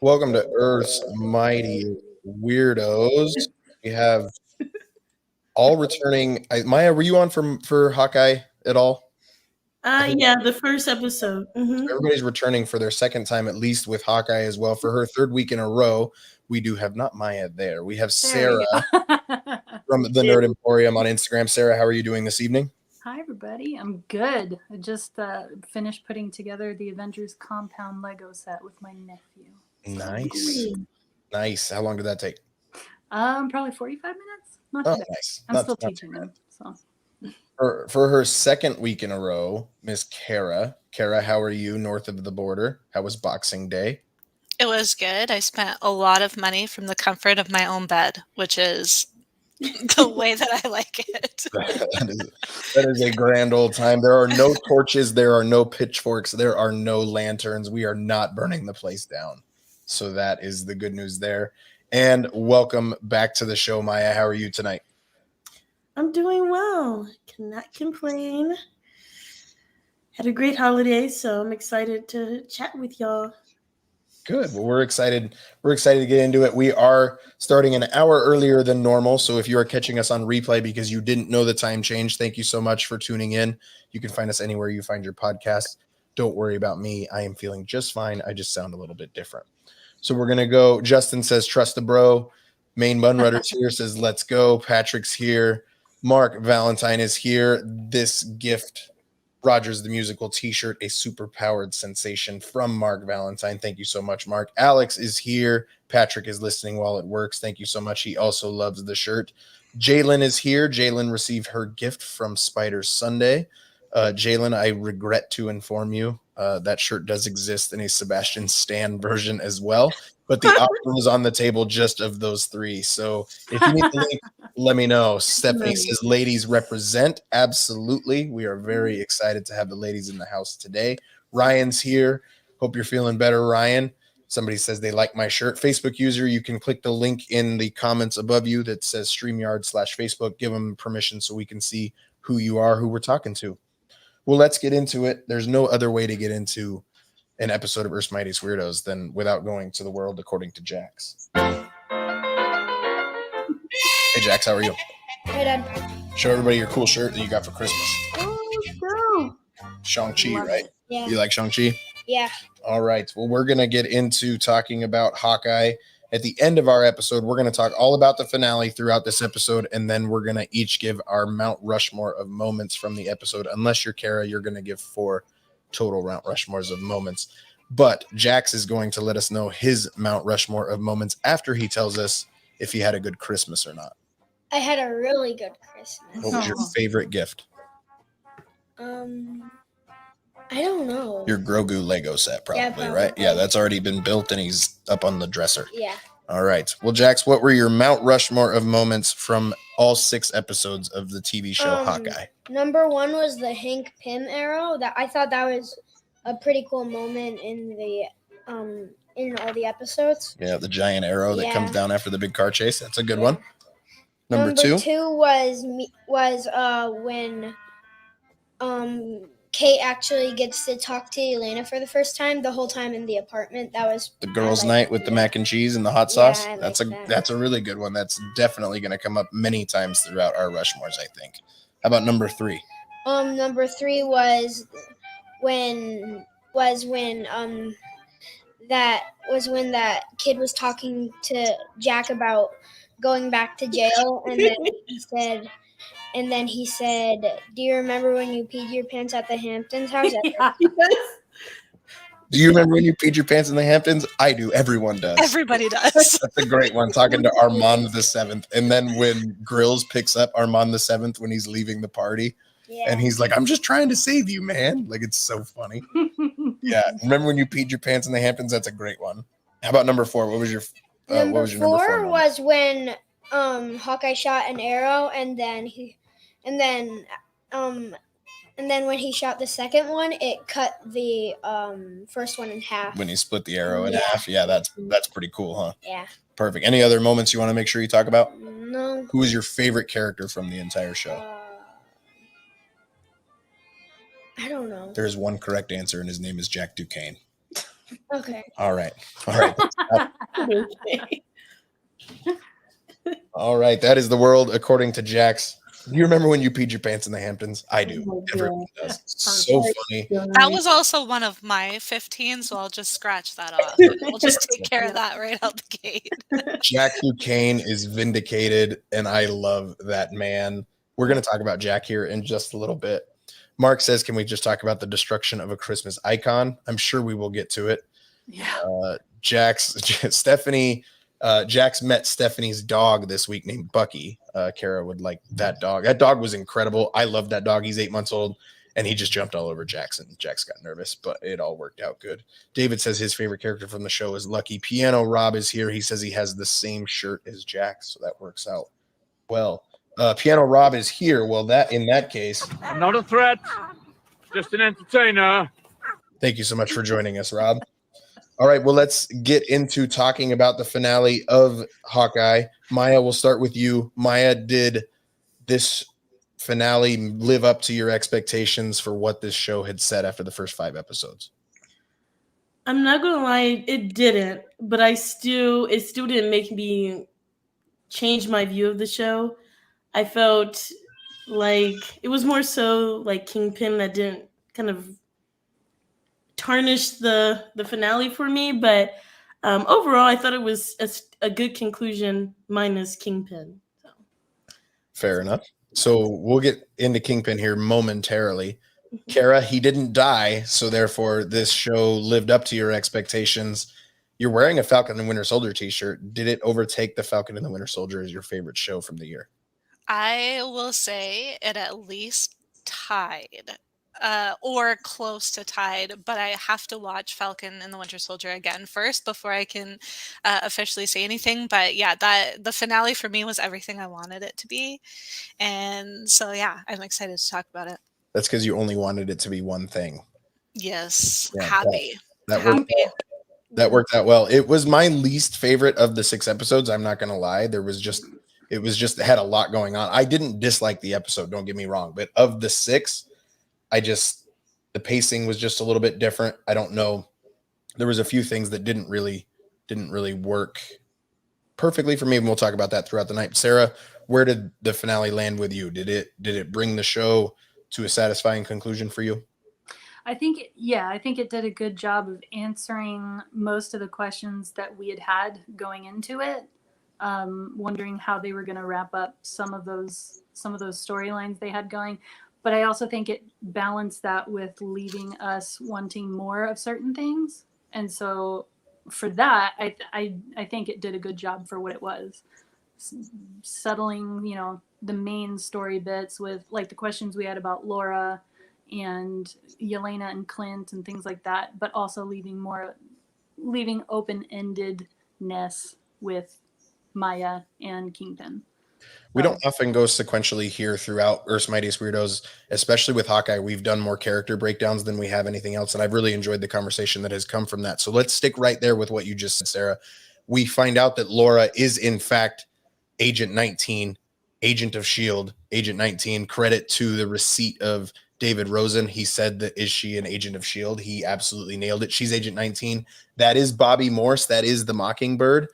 Welcome to Earth's Mighty Weirdos. We have all returning. Maya, were you on for Hawkeye at all? Yeah, the first episode. Everybody's returning for their second time, at least with Hawkeye as well. For her third week in a row, we do have not Maya there. We have Sarah from the Nerd Emporium on Instagram. Sarah, how are you doing this evening? Hi, everybody. I'm good. I just finished putting together the Avengers compound Lego set with my nephew. Nice. How long did that take? Probably 45 minutes. Not too bad. Nice. I'm still teaching them. So. For her second week in a row, Miss Cara. Cara, how are you north of the border? How was Boxing Day? It was good. I spent a lot of money from the comfort of my own bed, which is the way that I like it. That is a grand old time. There are no torches. There are no pitchforks. There are no lanterns. We are not burning the place down. So that is the good news there. And welcome back to the show, Maya. How are you tonight? I'm doing well. Cannot complain. Had a great holiday, so I'm excited to chat with y'all. Good. Well, we're excited. We're excited to get into it. We are starting an hour earlier than normal. So if you are catching us on replay because you didn't know the time change, thank you so much for tuning in. You can find us anywhere you find your podcast. Don't worry about me. I am feeling just fine. I just sound a little bit different. So we're going to go. Justin says, trust the bro. Main Bun Rudder's here, says, let's go. Patrick's here. Mark Valentine is here. This gift, Rogers the Musical t-shirt, a super powered sensation from Mark Valentine. Thank you so much, Mark. Alex is here. Patrick is listening while it works. Thank you so much. He also loves the shirt. Jalen is here. Jalen received her gift from Spider Sunday. Jalen, I regret to inform you that shirt does exist in a Sebastian Stan version as well, but the option was on the table just of those three. So if you need the link, let me know. Stephanie says, ladies represent. Absolutely. We are very excited to have the ladies in the house today. Ryan's here. Hope you're feeling better, Ryan. Somebody says they like my shirt. Facebook user, you can click the link in the comments above you that says StreamYard/Facebook. Give them permission so we can see who you are, who we're talking to. Well, let's get into it. There's no other way to get into an episode of Earth's Mightiest Weirdos than without going to the world according to Jax. Hey, Jax, how are you? Hey, Dad. Show everybody your cool shirt that you got for Christmas. Oh, Shang-Chi, right? Yeah. You like Shang-Chi? Yeah. All right. Well, we're going to get into talking about Hawkeye. At the end of our episode, we're going to talk all about the finale throughout this episode, and then we're going to each give our Mount Rushmore of moments from the episode. Unless you're Cara, you're going to give 4 total Mount Rushmores of moments. But Jax is going to let us know his Mount Rushmore of moments after he tells us if he had a good Christmas or not. I had a really good Christmas. What was your favorite gift? I don't know. Your Grogu Lego set, probably, right? Yeah, that's already been built and he's up on the dresser. Yeah. All right. Well, Jax, what were your Mount Rushmore of moments from all 6 episodes of the TV show Hawkeye? Number 1 was the Hank Pym arrow. I thought that was a pretty cool moment in all the episodes. Yeah, the giant arrow that comes down after the big car chase. That's a good one. Number 2 was when Kate actually gets to talk to Elena for the first time. The whole time in the apartment, that was the girls' night with the mac and cheese and the hot sauce. Yeah, that's a really good one. That's definitely going to come up many times throughout our Rushmores, I think. How about number 3? Number 3 was when that kid was talking to Jack about going back to jail, and then he said, "Do you remember when you peed your pants at the Hamptons house?" Do you remember when you peed your pants in the Hamptons? I do. Everyone does. Everybody does. That's a great one. Talking to Armand the 7th. And then when Grills picks up Armand the 7th when he's leaving the party. Yeah. And he's like, I'm just trying to save you, man. Like, it's so funny. Yeah. Remember when you peed your pants in the Hamptons? That's a great one. How about number 4? What was your number 4 was when Hawkeye shot an arrow and then when he shot the second one, it cut the first one in half. When he split the arrow in half. Yeah, that's pretty cool, huh? Yeah. Perfect. Any other moments you want to make sure you talk about? No. Who was your favorite character from the entire show? I don't know. There's one correct answer, and his name is Jack Duquesne. Okay. All right. Okay. All right. That is the world according to Jax. Do you remember when you peed your pants in the Hamptons? I do. Oh my Everyone God. does. So funny. That was also one of my 15, so I'll just scratch that off. We'll just take care of that right out the gate. Jack Duquesne is vindicated, and I love that man. We're going to talk about Jack here in just a little bit. Mark says, can we just talk about the destruction of a Christmas icon? I'm sure we will get to it. Yeah. Jax met Stephanie's dog this week named Bucky. Cara would like that dog. That dog was incredible. I love that dog. He's 8 months old, and he just jumped all over Jackson. Jax got nervous, but it all worked out good. David says his favorite character from the show is Lucky. Piano Rob is here. He says he has the same shirt as Jax, so that works out well. Piano Rob is here. Well, in that case, I'm not a threat, just an entertainer. Thank you so much for joining us, Rob. All right, well, let's get into talking about the finale of Hawkeye. Maya, we'll start with you. Maya, did this finale live up to your expectations for what this show had said after the first 5 episodes? I'm not gonna lie, it didn't, but it still didn't make me change my view of the show. I felt like it was more so like Kingpin that didn't kind of tarnish the finale for me, but overall I thought it was a good conclusion minus Kingpin. So. Fair enough. So we'll get into Kingpin here momentarily. Cara, he didn't die, so therefore this show lived up to your expectations. You're wearing a Falcon and Winter Soldier t-shirt. Did it overtake the Falcon and the Winter Soldier as your favorite show from the year? I will say it at least tied. Or close to tied, but I have to watch Falcon and the Winter Soldier again first before I can officially say anything. But yeah, the finale for me was everything I wanted it to be, and so yeah, I'm excited to talk about it. That's because you only wanted it to be one thing. Yes, Yeah, happy. That worked Happy. out. That worked out well. It was my least favorite of the 6 episodes. I'm not gonna lie. It had a lot going on. I didn't dislike the episode, don't get me wrong, but of the 6, the pacing was just a little bit different. I don't know. There was a few things that didn't really work perfectly for me, and we'll talk about that throughout the night. Sarah, where did the finale land with you? Did it bring the show to a satisfying conclusion for you? I think it did a good job of answering most of the questions that we had going into it. Wondering how they were going to wrap up some of those storylines they had going. But I also think it balanced that with leaving us wanting more of certain things. And so for that, I think it did a good job for what it was. Settling, the main story bits with like the questions we had about Laura and Yelena and Clint and things like that, but also leaving open-endedness with Maya and Kingpin. We don't often go sequentially here throughout Earth's Mightiest Weirdos, especially with Hawkeye. We've done more character breakdowns than we have anything else, and I've really enjoyed the conversation that has come from that. So let's stick right there with what you just said, Sarah. We find out that Laura is, in fact, Agent 19, Agent of S.H.I.E.L.D., Agent 19. Credit to the receipt of David Rosen. He said that, is she an Agent of S.H.I.E.L.D.? He absolutely nailed it. She's Agent 19. That is Bobby Morse. That is the Mockingbird.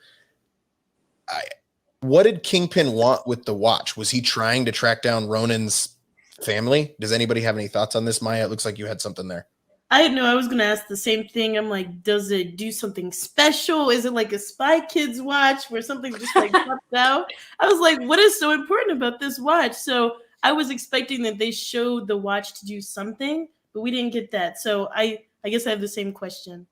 What did Kingpin want with the watch? Was he trying to track down Ronan's family? Does anybody have any thoughts on this, Maya? It looks like you had something there. I know I was going to ask the same thing. I'm like, does it do something special? Is it like a Spy Kids watch where something just like pops out? I was like, what is so important about this watch? So I was expecting that they showed the watch to do something, but we didn't get that. So I guess I have the same question.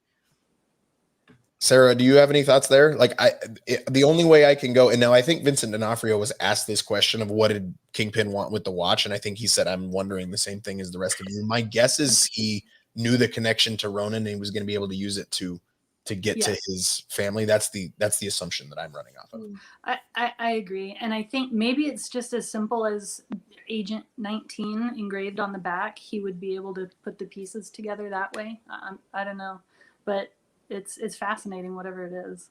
Sarah, do you have any thoughts there? The only way I can go, and now I think Vincent D'Onofrio was asked this question of what did Kingpin want with the watch, and I think he said, I'm wondering the same thing as the rest of you. My guess is he knew the connection to Ronan and he was going to be able to use it to get to his family. That's the assumption that I'm running off of. I agree, and I think maybe it's just as simple as Agent 19 engraved on the back. He would be able to put the pieces together that way. I don't know, but it's fascinating, whatever it is.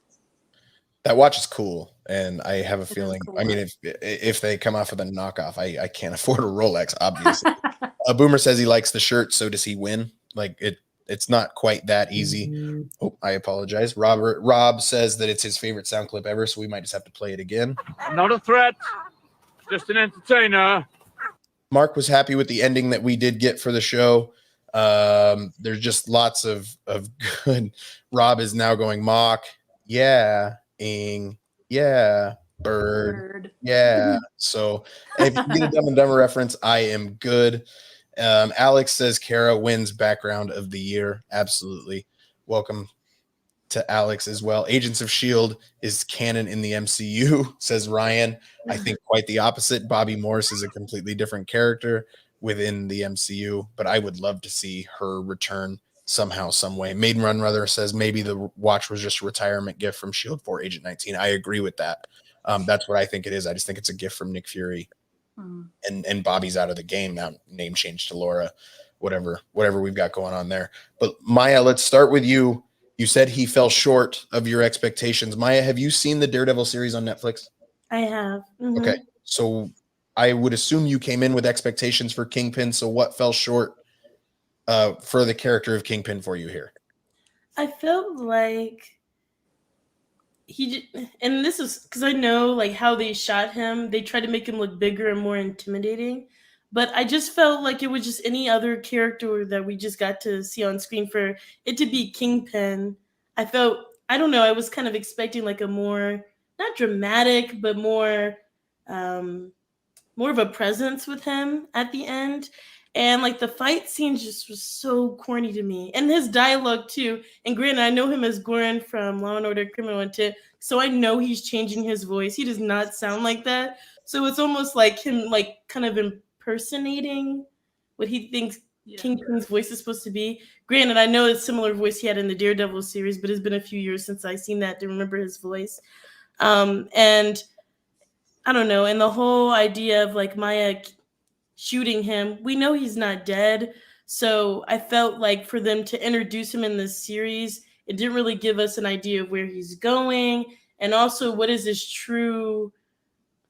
That watch is cool, and I have a feeling. Cool. I mean, if they come off with a knockoff, I can't afford a Rolex, obviously. Boomer says he likes the shirt, so does he win? Like it's not quite that easy. Oh, I apologize. Rob says that it's his favorite sound clip ever, so we might just have to play it again. Not a threat, just an entertainer. Mark was happy with the ending that we did get for the show. There's just lots of good. Rob is now going mock, yeah, ing, yeah, bird. Yeah. So if you get a Dumb and Dumber reference, I am good. Alex says Cara wins background of the year. Absolutely. Welcome to Alex as well. Agents of S.H.I.E.L.D. is canon in the MCU, says Ryan. I think quite the opposite. Bobby Morse is a completely different character within the MCU, but I would love to see her return somehow, some way. Maiden Run Runner says maybe the watch was just a retirement gift from S.H.I.E.L.D. for Agent 19. I agree with that. That's what I think it is. I just think it's a gift from Nick Fury. And Bobby's out of the game now. Name change to Laura, whatever we've got going on there. But Maya, let's start with you. You said he fell short of your expectations. Maya, have you seen the Daredevil series on Netflix? I have. Okay, so I would assume you came in with expectations for Kingpin. So what fell short for the character of Kingpin for you here? I felt like and this is because I know like how they shot him. They tried to make him look bigger and more intimidating, but I just felt like it was just any other character that we just got to see on screen. For it to be Kingpin, I felt, I don't know, I was kind of expecting like a more, not dramatic, but more of a presence with him at the end. And like the fight scene just was so corny to me, and his dialogue too. And granted, I know him as Goran from Law and Order: Criminal Intent, so I know he's changing his voice. He does not sound like that, so it's almost like him, like kind of impersonating what he thinks Kingpin's voice is supposed to be. Granted, I know it's a similar voice he had in the Daredevil series, but it's been a few years since I've seen that to remember his voice. And I don't know, and the whole idea of like Maya shooting him, we know he's not dead, so I felt like for them to introduce him in this series, it didn't really give us an idea of where he's going, and also what is his true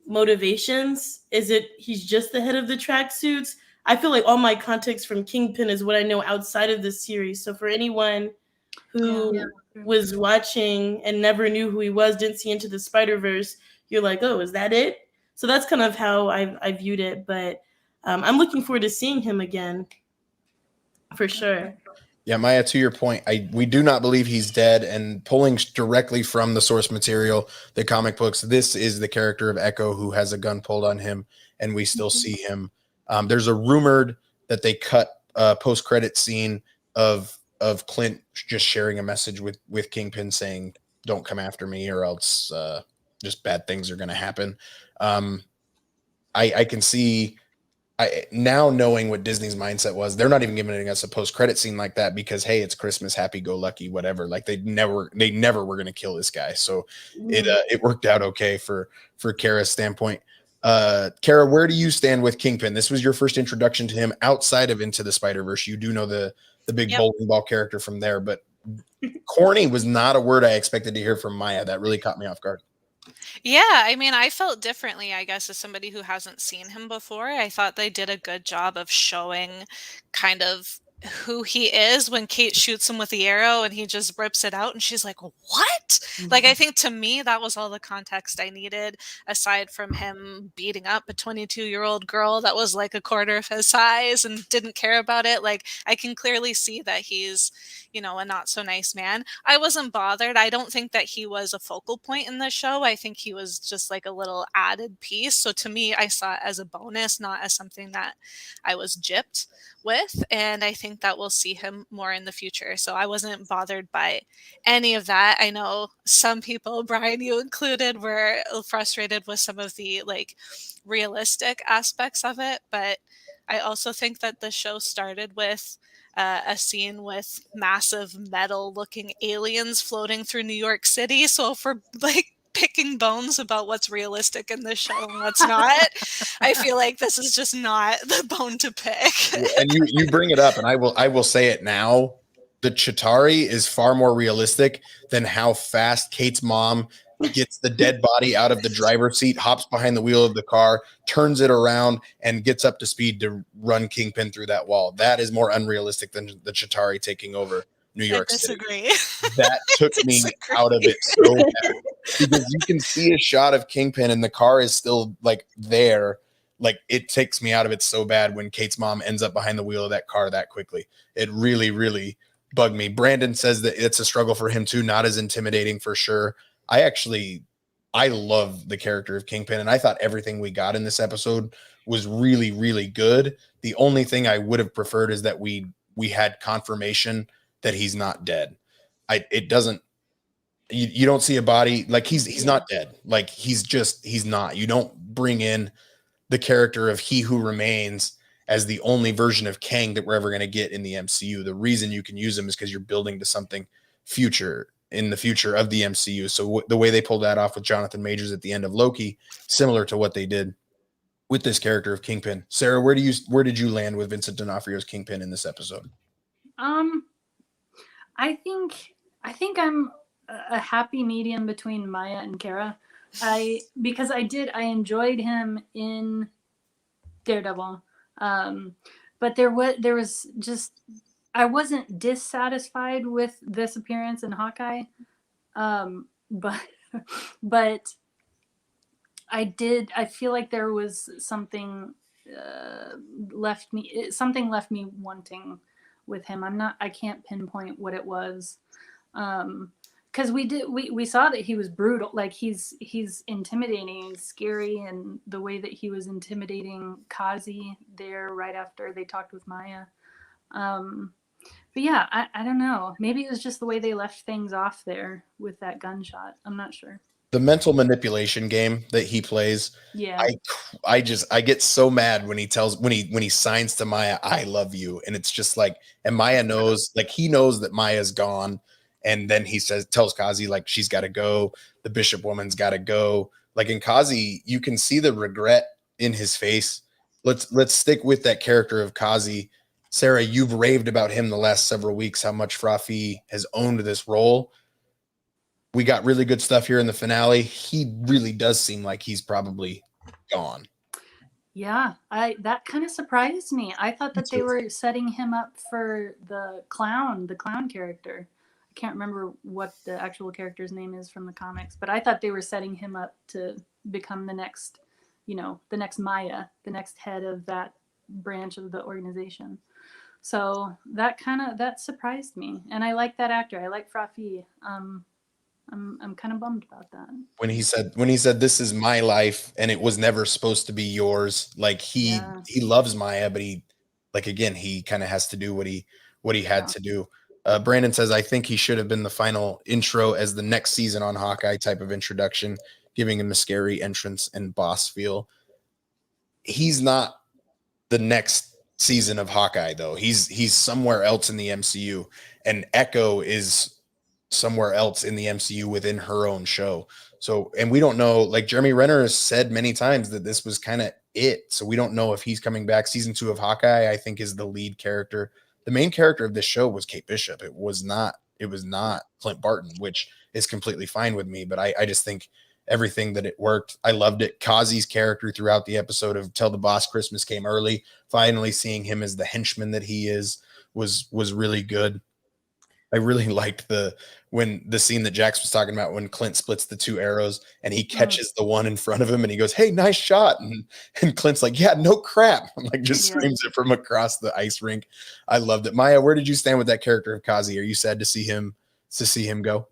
motivations. Is it he's just the head of the tracksuits? I feel like all my context from Kingpin is what I know outside of this series, so for anyone who was watching and never knew who he was, didn't see Into the Spider-Verse, you're like, oh, is that it? So that's kind of how I viewed it, but I'm looking forward to seeing him again, for sure. Yeah, Maya, to your point, we do not believe he's dead, and pulling directly from the source material, the comic books, this is the character of Echo who has a gun pulled on him, and we still see him. There's a rumored that they cut a post-credit scene of Clint just sharing a message with Kingpin saying, don't come after me or else just bad things are going to happen. I can see... now knowing what Disney's mindset was, they're not even giving us a post-credit scene like that because, hey, it's Christmas, happy-go-lucky, whatever. Like they never were going to kill this guy. So it worked out okay for Cara's standpoint. Cara, where do you stand with Kingpin? This was your first introduction to him outside of Into the Spider-Verse. You do know the big bowling ball character from there, but corny was not a word I expected to hear from Maya. That really caught me off guard. Yeah, I mean, I felt differently, I guess, as somebody who hasn't seen him before. I thought they did a good job of showing kind of who he is when Kate shoots him with the arrow and he just rips it out and she's like, what? Like, I think to me, that was all the context I needed, aside from him beating up a 22-year-old girl that was like a quarter of his size and didn't care about it. Like, I can clearly see that he's, a not so nice man. I wasn't bothered. I don't think that he was a focal point in the show. I think he was just like a little added piece. So to me, I saw it as a bonus, not as something that I was gypped with. And I think that we'll see him more in the future. So I wasn't bothered by any of that. I know some people, Bryan, you included, were frustrated with some of the like realistic aspects of it. But I also think that the show started with a scene with massive metal-looking aliens floating through New York City. So if we're like picking bones about what's realistic in this show and what's not, I feel like this is just not the bone to pick. And you bring it up, and I will say it now. The Chitauri is far more realistic than how fast Kate's mom gets the dead body out of the driver's seat, hops behind the wheel of the car, turns it around, and gets up to speed to run Kingpin through that wall. That is more unrealistic than the Chitauri taking over New York City. Disagree. That took me out of it so bad because you can see a shot of Kingpin and the car is still like there. Like it takes me out of it so bad when Kate's mom ends up behind the wheel of that car that quickly. It really, really bugged me. Brandon says that it's a struggle for him too, not as intimidating for sure. I love the character of Kingpin, and I thought everything we got in this episode was really, really good. The only thing I would have preferred is that we had confirmation that he's not dead. It doesn't. You don't see a body like he's not dead. Like he's not. You don't bring in the character of He Who Remains as the only version of Kang that we're ever going to get in the MCU. The reason you can use him is because you're building to something in the future of the MCU. So the way they pulled that off with Jonathan Majors at the end of Loki, similar to what they did with this character of Kingpin. Sarah, where did you land with Vincent D'Onofrio's Kingpin in this episode? I think I'm a happy medium between Maya and Cara. Because I enjoyed him in Daredevil, but there was just I wasn't dissatisfied with this appearance in Hawkeye, but I feel like there was something left me wanting with him. I can't pinpoint what it was. Because we saw that he was brutal, like he's intimidating, he's scary, and the way that he was intimidating Kazi there right after they talked with Maya. But yeah, I don't know. Maybe it was just the way they left things off there with that gunshot. I'm not sure. The mental manipulation game that he plays. Yeah. I get so mad when he signs to Maya, "I love you," and it's just like, and Maya knows, like he knows that Maya's gone. And then he tells Kazi, like, she's got to go. The bishop woman's got to go. Like in Kazi, you can see the regret in his face. Let's stick with that character of Kazi. Sarah, you've raved about him the last several weeks, how much Rafi has owned this role. We got really good stuff here in the finale. He really does seem like he's probably gone. Yeah, that kind of surprised me. I thought that they were setting him up for the clown character. I can't remember what the actual character's name is from the comics, but I thought they were setting him up to become the next Maya, the next head of that branch of the organization. So that surprised me, and I like that actor. I like Rafi. I'm kind of bummed about that. When he said this is my life and it was never supposed to be yours. Like he loves Maya, but he kind of has to do what he had to do. Brandon says, I think he should have been the final intro as the next season on Hawkeye type of introduction, giving him a scary entrance and boss feel. He's not the next season of Hawkeye, though. He's somewhere else in the MCU, and Echo is somewhere else in the MCU within her own show. So, and we don't know, like Jeremy Renner has said many times that this was kind of it. So we don't know if he's coming back. Season 2 of Hawkeye, I think, is the lead character. The main character of this show was Kate Bishop. It was not Clint Barton, which is completely fine with me. But I just think everything that it worked. I loved it. Kazi's character throughout the episode of Tell the Boss Christmas Came Early, finally seeing him as the henchman that he is was really good. I really liked the scene that Jax was talking about when Clint splits the two arrows and he catches the one in front of him and he goes, "Hey, nice shot." And Clint's like, "Yeah, no crap." Like just screams it from across the ice rink. I loved it. Maya, where did you stand with that character of Kazi? Are you sad to see him go?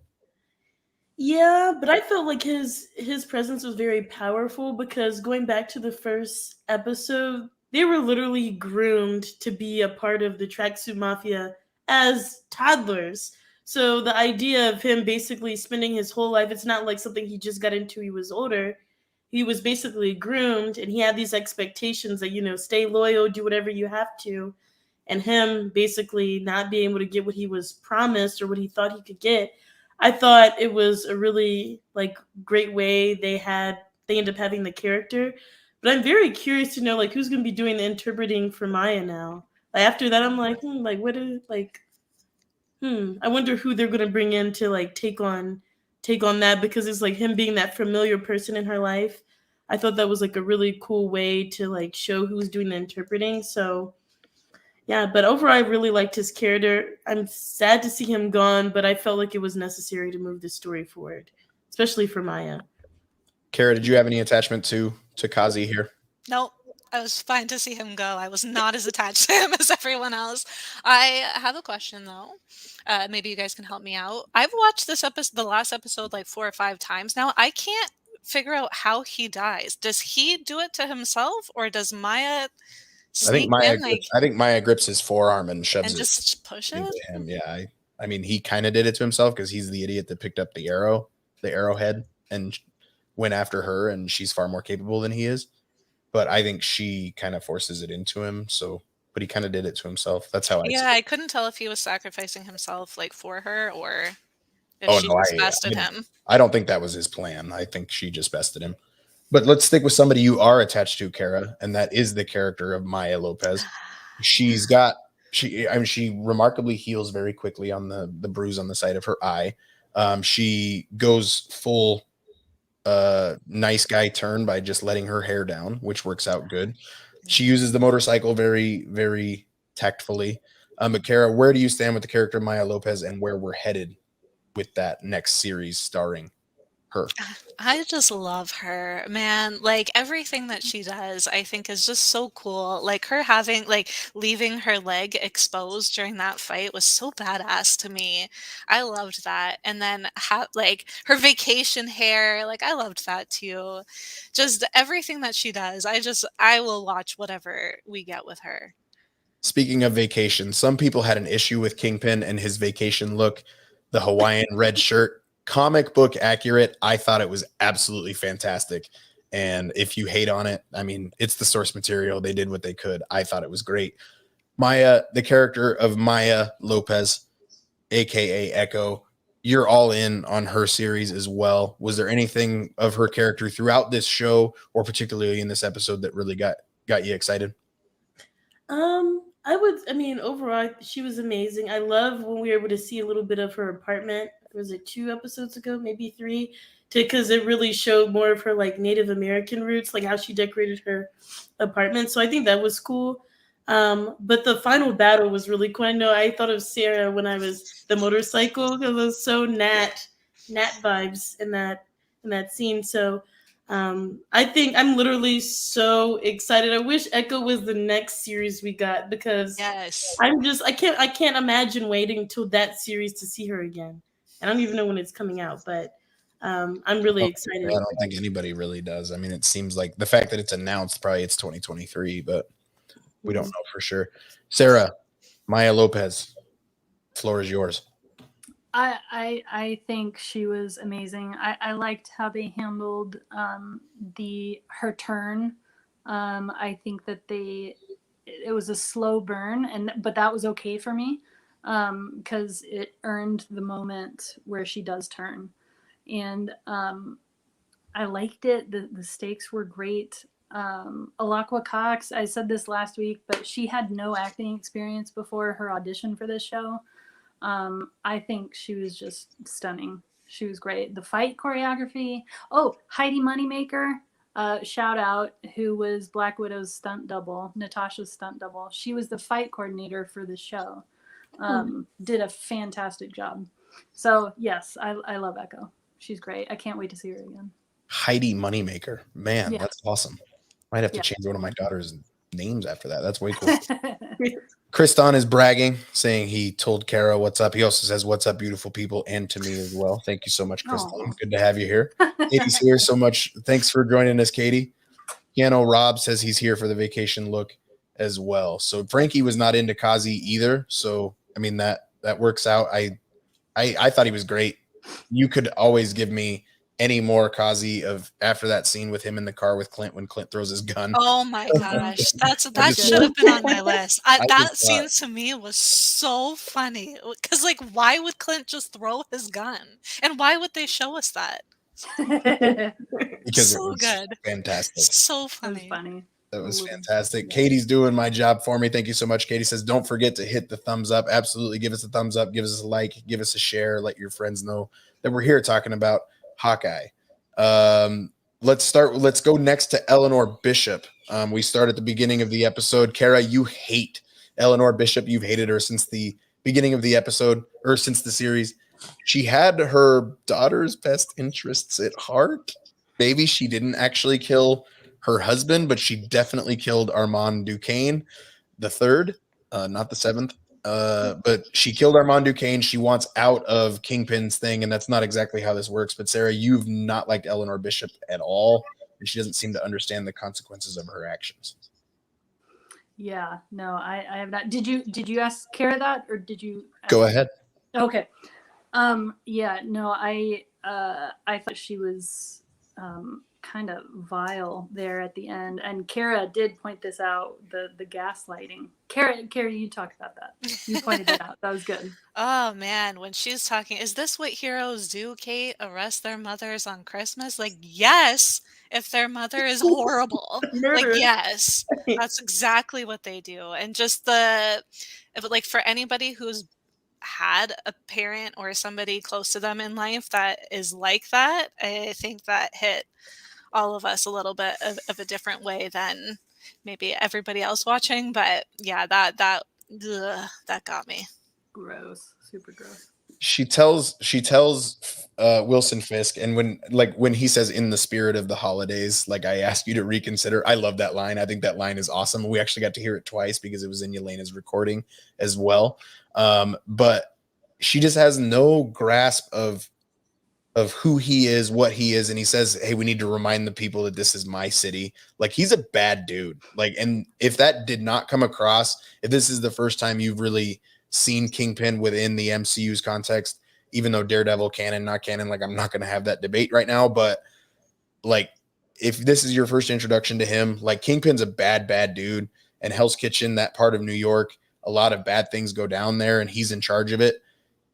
Yeah, but I felt like his presence was very powerful because going back to the first episode, they were literally groomed to be a part of the Tracksuit Mafia as toddlers. So the idea of him basically spending his whole life, it's not like something he just got into, he was older. He was basically groomed and he had these expectations that, stay loyal, do whatever you have to. And him basically not being able to get what he was promised or what he thought he could get. I thought it was a really great way they ended up having the character. But I'm very curious to know who's going to be doing the interpreting for Maya now. After that, I'm I wonder who they're going to bring in to take on take on that because it's like him being that familiar person in her life. I thought that was like a really cool way to like show who's doing the interpreting. So yeah, but overall I really liked his character. I'm sad to see him gone, but I felt like it was necessary to move the story forward, especially for Maya. Cara, did you have any attachment to Kazi here? Nope. I was fine to see him go. I was not as attached to him as everyone else. I have a question though. Maybe you guys can help me out. I've watched this episode, the last episode, like 4 or 5 times now. I can't figure out how he dies. Does he do it to himself, or does Maya sneak in like I think Maya grips his forearm and shoves and it just push into it? him. Yeah, I mean, he kind of did it to himself because he's the idiot that picked up the arrowhead, and went after her, and she's far more capable than he is. But I think she kind of forces it into him. So, but he kind of did it to himself. That's how I see Yeah, it. I couldn't tell if he was sacrificing himself like for her or if Oh she no, just bested him. I don't think that was his plan. I think she just bested him. But let's stick with somebody you are attached to, Cara, and that is the character of Maya Lopez. She remarkably heals very quickly on the bruise on the side of her eye. She goes full nice guy turn by just letting her hair down, which works out good. She uses the motorcycle very, very tactfully. But Cara, where do you stand with the character of Maya Lopez and where we're headed with that next series starring her? I just love her, man. Like everything that she does, I think is just so cool. Like her having leaving her leg exposed during that fight was so badass to me. I loved that. And then like her vacation hair, like I loved that too. Just everything that she does. I will watch whatever we get with her. Speaking of vacation, some people had an issue with Kingpin and his vacation look, the Hawaiian red shirt. Comic book accurate. I thought it was absolutely fantastic. And if you hate on it, I mean, it's the source material. They did what they could. I thought it was great. Maya, the character of Maya Lopez, aka Echo, you're all in on her series as well. Was there anything of her character throughout this show, or particularly in this episode, that really got you excited? I mean, overall, she was amazing. I love when we were able to see a little bit of her apartment. Was it 2 episodes ago, maybe 3? Because it really showed more of her like Native American roots, like how she decorated her apartment. So I think that was cool. But the final battle was really cool. I know I thought of Sarah when I was the motorcycle because it was so Nat vibes in that scene. So I think I'm literally so excited. I wish Echo was the next series we got because Yes. I can't imagine waiting until that series to see her again. I don't even know when it's coming out, but I'm really excited. I don't think anybody really does. I mean, it seems like the fact that it's announced, probably it's 2023, but we don't know for sure. Sarah, Maya Lopez, floor is yours. I think she was amazing. I liked how they handled her turn. I think that it was a slow burn, but that was okay for me because it earned the moment where she does turn, and I liked it. The stakes were great. Alakwa Cox, I said this last week, but she had no acting experience before her audition for this show. I think she was just stunning. She was great. The fight choreography. Oh, Heidi Moneymaker, shout out, who was Black Widow's stunt double, Natasha's stunt double. She was the fight coordinator for the show. Did a fantastic job. So yes, I love Echo. She's great. I can't wait to see her again. Heidi Moneymaker. Man, Yeah. That's awesome. Might have to change one of my daughter's names after that. That's way cool. Kriston is bragging, saying he told Cara what's up. He also says, "What's up, beautiful people," and to me as well. Thank you so much, Kriston. Good to have you here. Katie's here so much. Thanks for joining us, Katie. Piano Rob says he's here for the vacation look as well. So Frankie was not into Kazi either. So I mean that works out. I thought he was great. You could always give me any more Kazi of after that scene with him in the car with Clint when Clint throws his gun. Oh my gosh, that should have been on my list. That scene to me was so funny because, like, why would Clint just throw his gun, and why would they show us that? Because so it was good, fantastic, so That was funny. funny. That was A little- fantastic. yeah. Katie's doing my job for me. Thank you so much. Katie says, don't forget to hit the thumbs up. Absolutely. Give us a thumbs up. Give us a like. Give us a share. Let your friends know that we're here talking about Hawkeye. Let's go next to Eleanor Bishop. We start at the beginning of the episode. Cara, you hate Eleanor Bishop. You've hated her since the beginning of the episode, or since the series. She had her daughter's best interests at heart. Maybe she didn't actually kill her husband, but she definitely killed Armand Duquesne, the third, not the seventh. But she killed Armand Duquesne. She wants out of Kingpin's thing, and that's not exactly how this works. But Sarah, you've not liked Eleanor Bishop at all, and she doesn't seem to understand the consequences of her actions. Yeah, no, I have not. Did you ask Cara that, or did you Go ahead. Okay. Yeah, no, I thought she was kind of vile there at the end, and Cara did point this out, the gaslighting. Cara, you talked about that. You pointed it out. That was good. Oh man, when she's talking, is this what heroes do, Kate? Arrest their mothers on Christmas? Like, yes, if their mother is horrible. Like, Murderous. yes, that's exactly what they do. And just like for anybody who's had a parent or somebody close to them in life that is like that, I think that hit all of us a little bit of a different way than maybe everybody else watching. But yeah, that got me. Gross, super gross. She tells Wilson Fisk, and when he says in the spirit of the holidays, like, I ask you to reconsider. I love that line. I think that line is awesome. We actually got to hear it twice because it was in Yelena's recording as well. But she just has no grasp of who he is, what he is. And he says, hey, we need to remind the people that this is my city. Like, he's a bad dude. Like, and if that did not come across, if this is the first time you've really seen Kingpin within the MCU's context, even though Daredevil canon, not canon, like, I'm not going to have that debate right now, but like, if this is your first introduction to him, like, Kingpin's a bad dude, and Hell's Kitchen, that part of New York, a lot of bad things go down there, and he's in charge of it.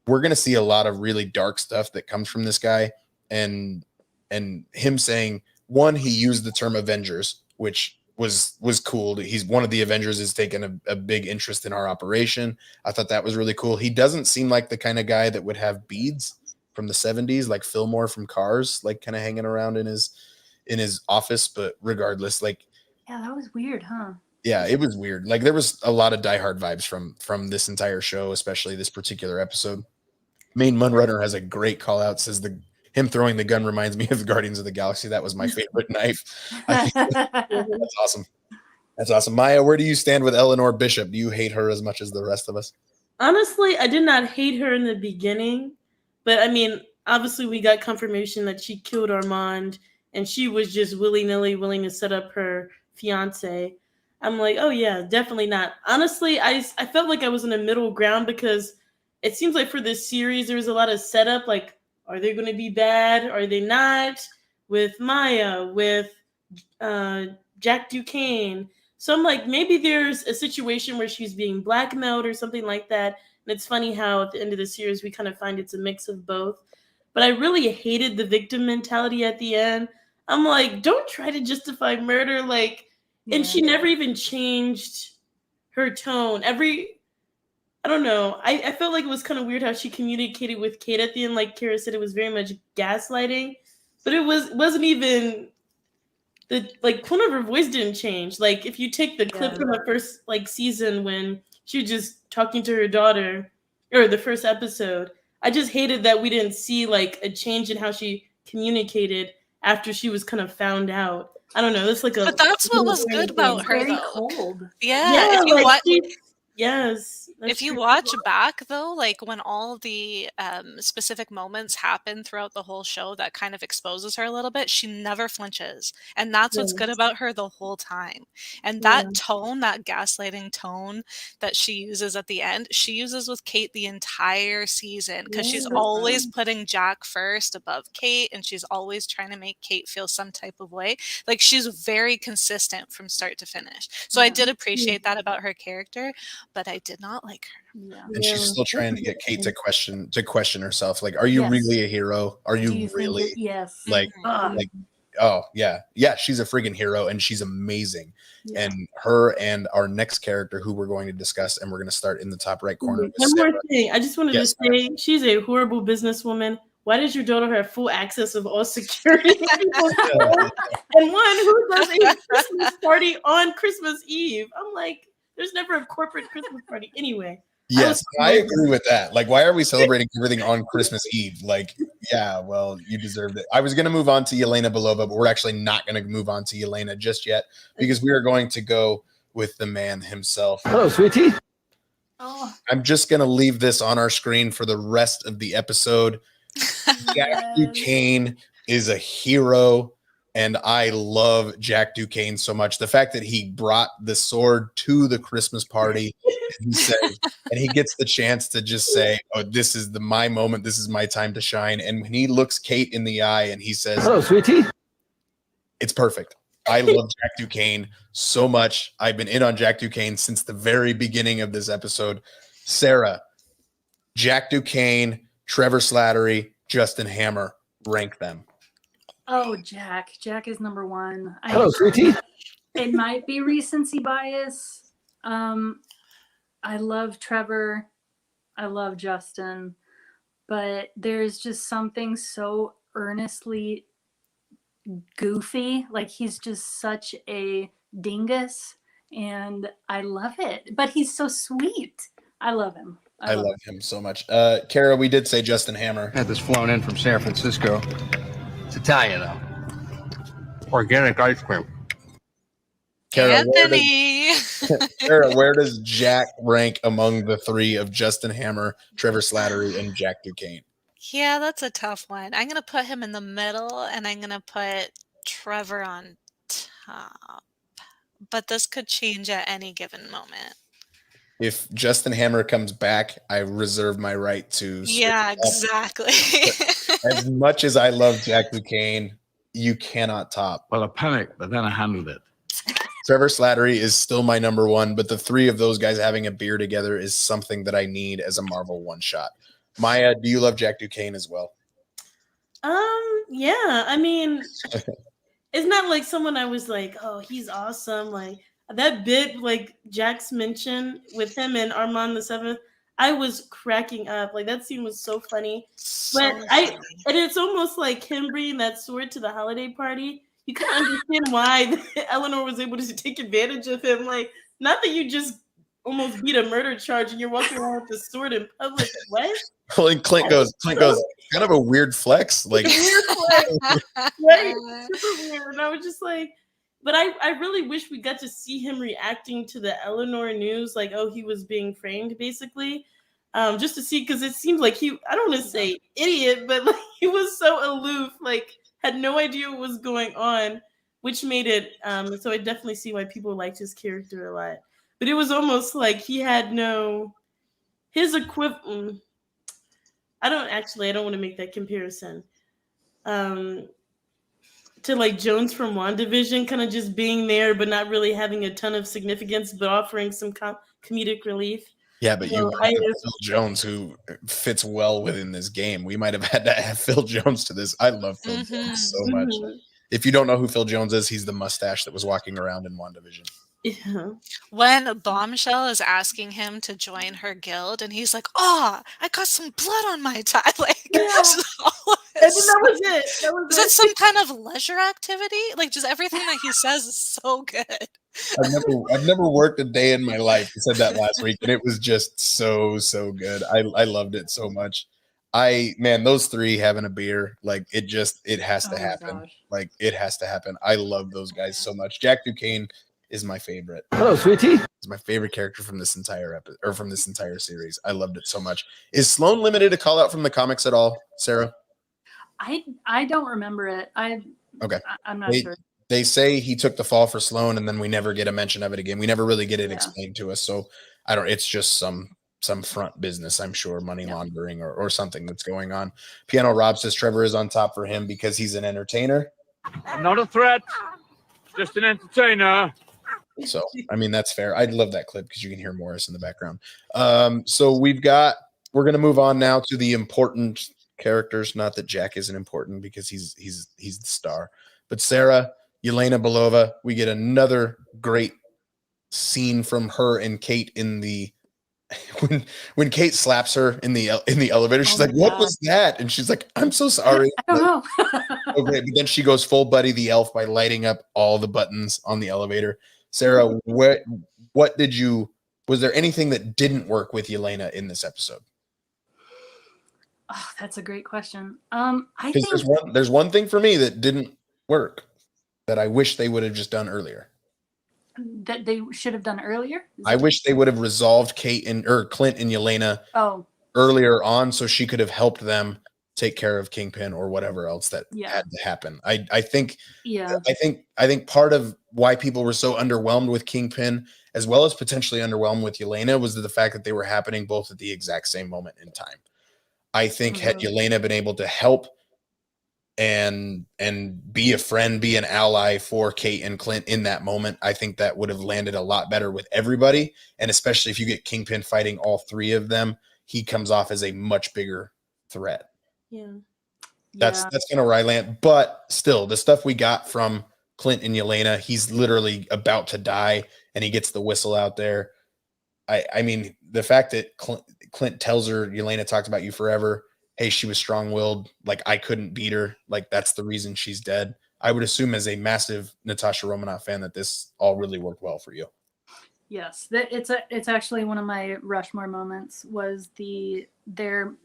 We're going to see a lot of really dark stuff that comes from this guy, and him saying, one, he used the term Avengers, which was cool. He's one of the Avengers, is taking a big interest in our operation. I thought that was really cool. He doesn't seem like the kind of guy that would have beads from the 70s, like Fillmore from Cars, like kind of hanging around in his office. But regardless, like, Yeah, that was weird, huh? yeah, it was weird. Like, there was a lot of Die Hard vibes from this entire show, especially this particular episode. Main Munrunner has a great call out, says him throwing the gun reminds me of the Guardians of the Galaxy. That was my favorite knife. I think that's awesome. That's awesome. Maya, where do you stand with Eleanor Bishop? Do you hate her as much as the rest of us? Honestly, I did not hate her in the beginning, but I mean, obviously we got confirmation that she killed Armand, and she was just willy-nilly willing to set up her fiance. I'm like, oh yeah, definitely not. Honestly, I felt like I was in a middle ground, because it seems like for this series there was a lot of setup. Like, are they going to be bad? Are they not? With Maya, with Jack Duquesne. So I'm like, maybe there's a situation where she's being blackmailed or something like that. And it's funny how at the end of the series we kind of find it's a mix of both. But I really hated the victim mentality at the end. I'm like, don't try to justify murder. Like, and she never even changed her tone. I don't know. I felt like it was kind of weird how she communicated with Kate at the end. Like Cara said, it was very much gaslighting, but it wasn't even the tone of her voice didn't change. Like, if you take the clip from the first season when she was just talking to her daughter, or the first episode, I just hated that we didn't see a change in how she communicated after she was kind of found out. I don't know. That's But that's what was good about her, Very though. cold. Yeah, yes. If you watch back, though, like when all the specific moments happen throughout the whole show that kind of exposes her a little bit, she never flinches. And that's what's good about her the whole time. And that tone, that gaslighting tone that she uses at the end, she uses with Kate the entire season, because she's always putting Jack first above Kate, and she's always trying to make Kate feel some type of way. Like, she's very consistent from start to finish. So I did appreciate that about her character, but I did not like her. And she's still trying to get Kate to question herself. Like, are you really a hero? Are you really yes. like oh yeah, she's a freaking hero and she's amazing. Yeah. And her and our next character, who we're going to discuss, and we're going to start in the top right corner. with One Sarah. more thing. I just wanted Yes, to say she's a horrible businesswoman. Why does your daughter have full access of all security? And one who does a Christmas party on Christmas Eve. I'm like, there's never a corporate Christmas party anyway. Yes, I agree with that. Like, why are we celebrating everything on Christmas Eve? Like, yeah, well, you deserved it. I was going to move on to Yelena Belova, but we're actually not going to move on to Yelena just yet because we are going to go with the man himself. Hello, sweetie. Oh, I'm just going to leave this on our screen for the rest of the episode. Jack Duquesne is a hero, and I love Jack Duquesne so much. The fact that he brought the sword to the Christmas party, he said, and he gets the chance to just say, "Oh, this is my moment. This is my time to shine." And when he looks Kate in the eye and he says, Hello, sweetie. it's perfect. I love Jack Duquesne so much. I've been in on Jack Duquesne since the very beginning of this episode. Sarah, Jack Duquesne, Trevor Slattery, Justin Hammer, rank them. Oh, Jack. Jack is number one. Hello, sweetie. It might be recency bias. I love Trevor. I love Justin. But there's just something so earnestly goofy. Like, he's just such a dingus. And I love it. But he's so sweet. I love him. I love him so much. Cara, we did say Justin Hammer. Had this flown in from San Francisco. It's Italian, though. Organic ice cream. Cara, Anthony. Cara, where does Jack rank among the three of Justin Hammer, Trevor Slattery, and Jack Duquesne? Yeah, that's a tough one. I'm going to put him in the middle, and I'm going to put Trevor on top. But this could change at any given moment. If Justin Hammer comes back, I reserve my right to. Yeah, exactly. As much as I love Jack Duquesne, you cannot top. Well, I panicked, but then I handled it. Trevor Slattery is still my number one, but the three of those guys having a beer together is something that I need as a Marvel one shot. Maya, do you love Jack Duquesne as well? Yeah. I mean, it's not like someone I was like, oh, he's awesome. Like that bit, like Jack's mention with him and Armand the Seventh, I was cracking up. Like that scene was so funny. And it's almost like him bringing that sword to the holiday party. You can understand why Eleanor was able to take advantage of him. Like, not that you just almost beat a murder charge and you're walking around with the sword in public. What? Well, and Clint goes, kind of a weird flex. Like, Right? Super weird. And I was just like, but I really wish we got to see him reacting to the Eleanor news, like, oh, he was being framed, basically. Just to see, because it seems like I don't want to say idiot, but like he was so aloof, like had no idea what was going on, which made it, so I definitely see why people liked his character a lot. But it was almost like he had his equivalent. I don't want to make that comparison. To like Jones from WandaVision, kind of just being there, but not really having a ton of significance, but offering some comedic relief. Yeah, but you have Phil Jones, who fits well within this game. We might have had to add Phil Jones to this. I love Phil Jones so much. If you don't know who Phil Jones is, he's the mustache that was walking around in WandaVision. Yeah. When Bombshell is asking him to join her guild, and he's like, "Oh, I got some blood on my tie." Like, yeah. That was it. Is that some kind of leisure activity? Like, just everything that he says is so good. I've never worked a day in my life. I said that last week, and it was just so good. I loved it so much. Those three having a beer, like it has to happen. Gosh. Like it has to happen. I love those guys so much. Jack Duquesne is my favorite. Hello, sweetie. He's my favorite character from this entire episode, or from this entire series. I loved it so much. Is Sloan limited a call out from the comics at all, Sarah? I don't remember it. I'm not sure. They say he took the fall for Sloan, and then we never get a mention of it again. We never really get it explained to us. So it's just some front business, I'm sure, money laundering or something that's going on. Piano Rob says Trevor is on top for him because he's an entertainer. I'm not a threat, just an entertainer. So, I mean, that's fair. I love that clip because you can hear Morris in the background. So we're going to move on now to the important characters. Not that Jack isn't important because he's the star, But Sarah, Yelena Belova, we get another great scene from her and Kate in the when Kate slaps her in the elevator. She's Oh like, my "What God. was that?" And she's like, "I'm so sorry." I don't know. Okay, but then she goes full Buddy the Elf by lighting up all the buttons on the elevator. Sarah, what did you? Was there anything that didn't work with Yelena in this episode? Oh, that's a great question. I Because think there's one thing for me that didn't work that I wish they would have just done earlier. that they should have done earlier. I wish they would have resolved Clint and Yelena Oh, earlier on, so she could have helped them take care of Kingpin or whatever else that Yeah. had to happen. I think yeah. I think part of why people were so underwhelmed with Kingpin, as well as potentially underwhelmed with Yelena, was the fact that they were happening both at the exact same moment in time. I think had Yelena been able to help and be a friend, be an ally for Kate and Clint in that moment, I think that would have landed a lot better with everybody. And especially if you get Kingpin fighting all three of them, he comes off as a much bigger threat. Yeah. That's kind of where I land. But still, the stuff we got from Clint and Yelena, he's literally about to die and he gets the whistle out there. I mean, the fact that Clint tells her, Yelena talked about you forever. Hey, she was strong-willed. Like, I couldn't beat her. Like, that's the reason she's dead. I would assume as a massive Natasha Romanoff fan that this all really worked well for you. Yes, it's actually one of my Rushmore moments was their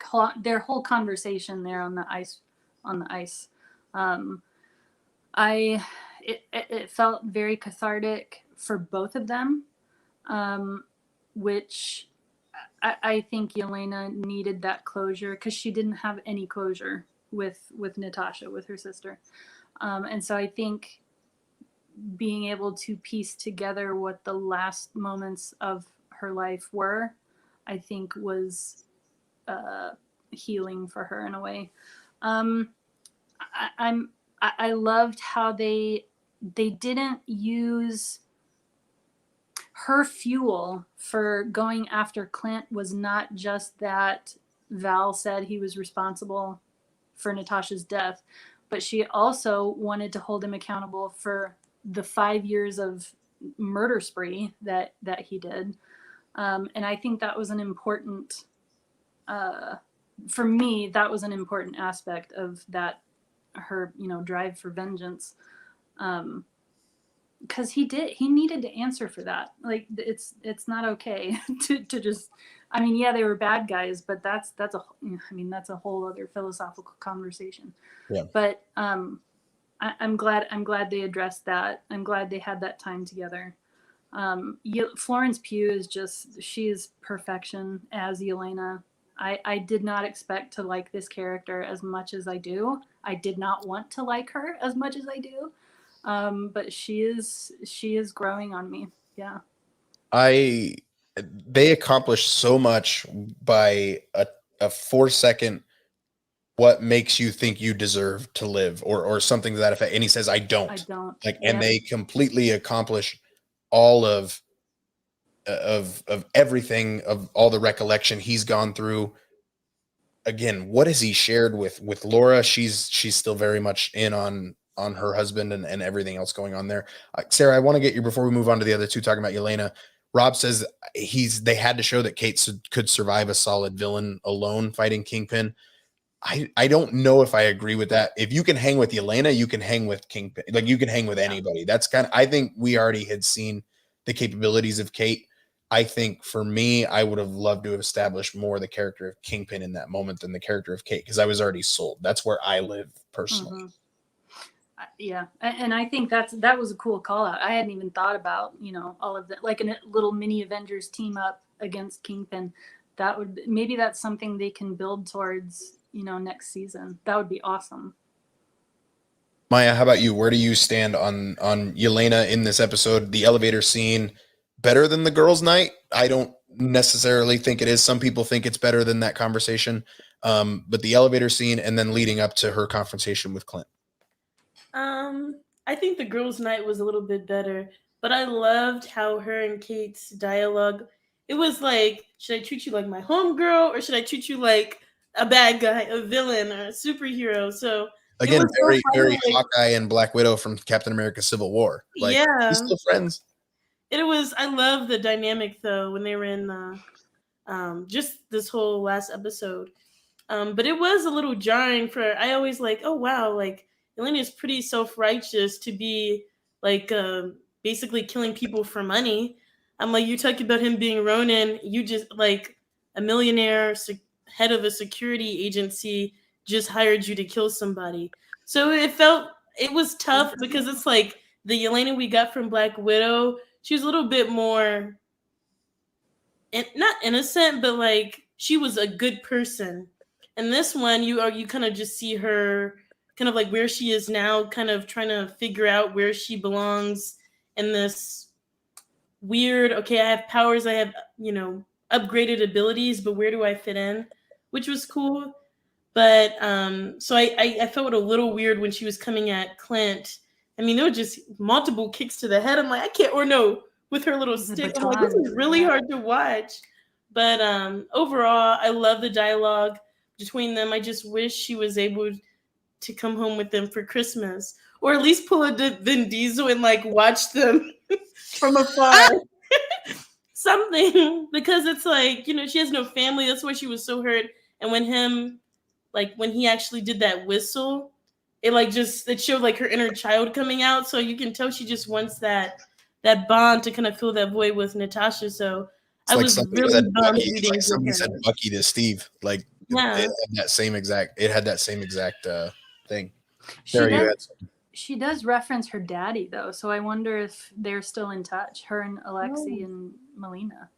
whole conversation there on the ice. It felt very cathartic for both of them, which I think Yelena needed that closure because she didn't have any closure with Natasha, with her sister, and so I think being able to piece together what the last moments of her life were, I think was healing for her in a way. I loved how they didn't use her fuel for going after Clint was not just that Val said he was responsible for Natasha's death, but she also wanted to hold him accountable for the 5 years of murder spree that he did. And I think that was an important, for me, that was an important aspect of that, her, drive for vengeance. Because he needed to answer for that. Like, it's not okay to just, I mean, yeah, they were bad guys, but that's a whole other philosophical conversation. Yeah. But I'm glad they addressed that. I'm glad they had that time together. Florence Pugh she is perfection as Yelena. I did not expect to like this character as much as I do. I did not want to like her as much as I do. But she is growing on me. Yeah. They accomplished so much by a 4-second what makes you think you deserve to live or something to that effect. And he says, I don't. Like, and they completely accomplish all of everything, of all the recollection he's gone through. Again, what has he shared with Laura? She's still very much in on her husband and everything else going on there. Sarah, I want to get you, before we move on to the other two, talking about Yelena. Rob says they had to show that Kate could survive a solid villain alone fighting Kingpin. I don't know if I agree with that. If you can hang with Yelena, you can hang with Kingpin. Like, you can hang with anybody. That's I think we already had seen the capabilities of Kate. I think for me, I would have loved to have established more the character of Kingpin in that moment than the character of Kate, because I was already sold. That's where I live personally. Mm-hmm. Yeah, and I think that was a cool call out. I hadn't even thought about all of that, like a little mini Avengers team up against Kingpin. Maybe that's something they can build towards next season. That would be awesome. Maya, how about you? Where do you stand on Yelena in this episode? The elevator scene, better than the girls' night? I don't necessarily think it is. Some people think it's better than that conversation. But the elevator scene and then leading up to her confrontation with Clint. I think the girls' night was a little bit better, but I loved how her and Kate's dialogue, it was like, should I treat you like my homegirl or should I treat you like a bad guy, a villain, or a superhero? So Again, was so very, funny, very like- Hawkeye and Black Widow from Captain America Civil War. Like, Yeah. we're still friends. It was. I love the dynamic though when they were in the just this whole last episode. But it was a little jarring for. I always like, oh wow, like Elena is pretty self righteous to be like basically killing people for money. I'm like, you talk about him being Ronin. You just like a millionaire head of a security agency just hired you to kill somebody. So it was tough because it's like the Elena we got from Black Widow. She was a little bit more not innocent, but like she was a good person. And this one, you kind of just see her kind of like where she is now, kind of trying to figure out where she belongs in this weird. Okay, I have powers, I have upgraded abilities, but where do I fit in? Which was cool. But so I felt a little weird when she was coming at Clint. I mean, there were just multiple kicks to the head. I'm like, I can't, or no, with her little stick. I'm like, this is really hard to watch. But overall, I love the dialogue between them. I just wish she was able to come home with them for Christmas, or at least pull a Vin Diesel and like watch them from afar. Something, because it's like, she has no family. That's why she was so hurt. And when he actually did that whistle, it showed like her inner child coming out. So you can tell she just wants that bond to kind of fill that void with Natasha. So I was really bummed we didn't somebody said Bucky to Steve. Like, yeah, it had that same exact thing. She does reference her daddy though, so I wonder if they're still in touch. Her and Alexei and Melina.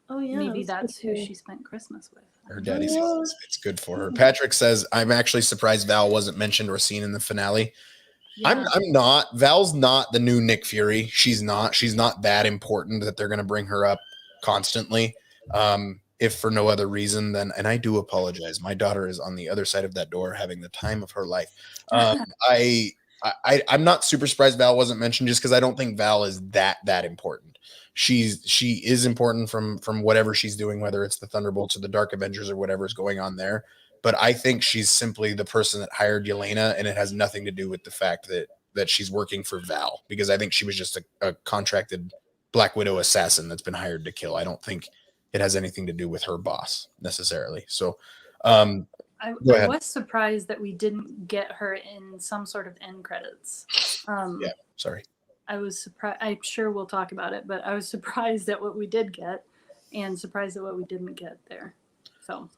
Oh yeah, maybe that's who she spent Christmas with. Her daddy says it's good for her. Patrick says, I'm actually surprised Val wasn't mentioned or seen in the finale. Yeah. I'm not. Val's not the new Nick Fury. She's not that important that they're going to bring her up constantly. If for no other reason than, and I do apologize, my daughter is on the other side of that door having the time of her life. I'm not super surprised Val wasn't mentioned, just because I don't think Val is that important. She is important from whatever she's doing, whether it's the Thunderbolts or the Dark Avengers or whatever is going on there. But I think she's simply the person that hired Yelena, and it has nothing to do with the fact that she's working for Val, because I think she was just a contracted Black Widow assassin that's been hired to kill. I don't think it has anything to do with her boss necessarily. So I was surprised that we didn't get her in some sort of end credits. Yeah, sorry. I was surprised. I'm sure we'll talk about it, but I was surprised at what we did get and surprised at what we didn't get there. So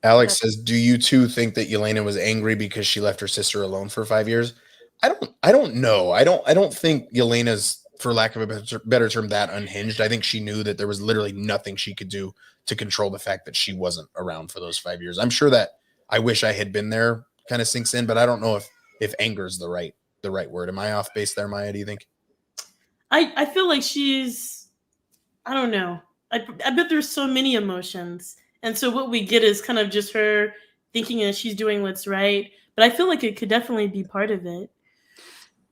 Alex says, do you two think that Yelena was angry because she left her sister alone for 5 years? I don't know. I don't think Yelena's, for lack of a better term, that unhinged. I think she knew that there was literally nothing she could do to control the fact that she wasn't around for those 5 years. I'm sure that I wish I had been there kind of sinks in, but I don't know if anger is the right word. Am I off base there, Maya? Do you think? I feel like she's, I don't know. I bet there's so many emotions. And so what we get is kind of just her thinking that she's doing what's right. But I feel like it could definitely be part of it.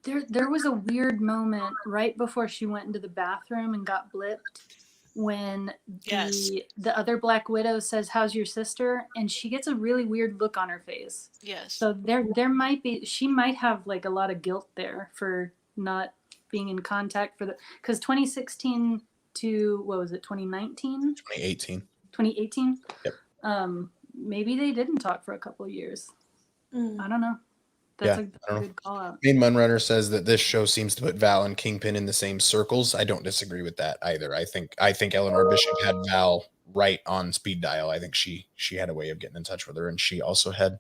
There was a weird moment right before she went into the bathroom and got blipped when the other Black Widow says, "How's your sister?" And she gets a really weird look on her face. Yes. So there might be, she might have like a lot of guilt there for not being in contact because 2016 to, what was it, 2019? 2018? Yep. Maybe they didn't talk for a couple of years. I don't know. That's a good call out. Main Munrunner says that this show seems to put Val and Kingpin in the same circles. I don't disagree with that either. I think Eleanor Bishop had Val right on speed dial. I think she had a way of getting in touch with her, and she also had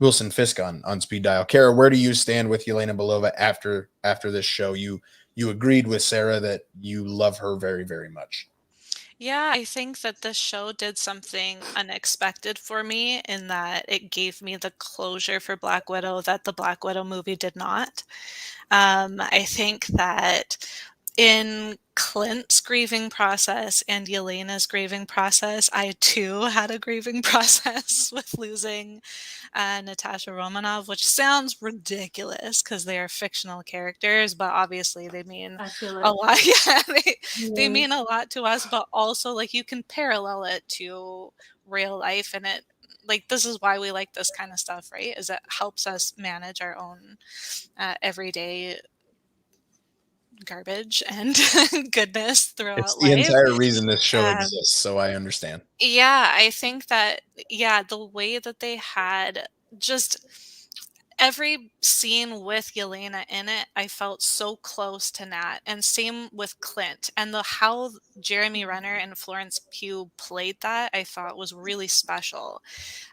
Wilson Fisk on speed dial. Cara, where do you stand with Yelena Belova after this show? You agreed with Sarah that you love her very, very much. Yeah, I think that this show did something unexpected for me in that it gave me the closure for Black Widow that the Black Widow movie did not. I think that in Clint's grieving process and Yelena's grieving process, I too had a grieving process with losing Natasha Romanoff, which sounds ridiculous because they are fictional characters, but obviously they mean a lot. Yeah, they mean a lot to us, but also like you can parallel it to real life, and it like, this is why we like this kind of stuff, right? Is it helps us manage our own everyday garbage and goodness throughout It's the life. entire reason this show Um, exists, so I understand. yeah, I think that, yeah, the way that they had just every scene with Yelena in it, I felt so close to Nat, and same with Clint. And the how Jeremy Renner and Florence Pugh played that, I thought was really special.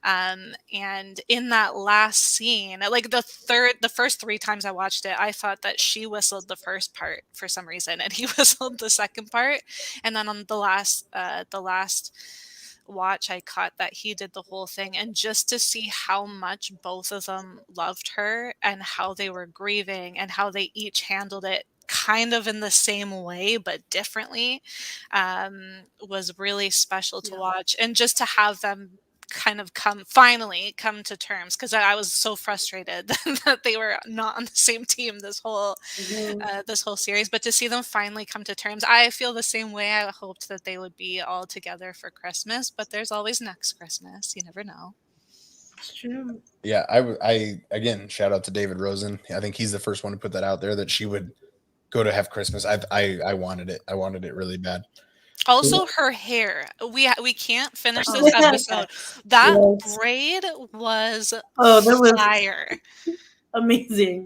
And in that last scene, like the first three times I watched it, I thought that she whistled the first part for some reason, and he whistled the second part. And then on the last watch, I caught that he did the whole thing, and just to see how much both of them loved her and how they were grieving and how they each handled it kind of in the same way but differently, was really special to watch. And just to have them kind of finally come to terms, because I was so frustrated that they were not on the same team this whole series, but to see them finally come to terms, I feel the same way. I hoped that they would be all together for Christmas, but there's always next Christmas. You never know. It's true. Yeah, I again, shout out to David Rosen. I think he's the first one to put that out there, that she would go to have Christmas. I wanted it. I wanted it really bad. Also, her hair. We can't finish this episode. That braid was that was fire. Amazing.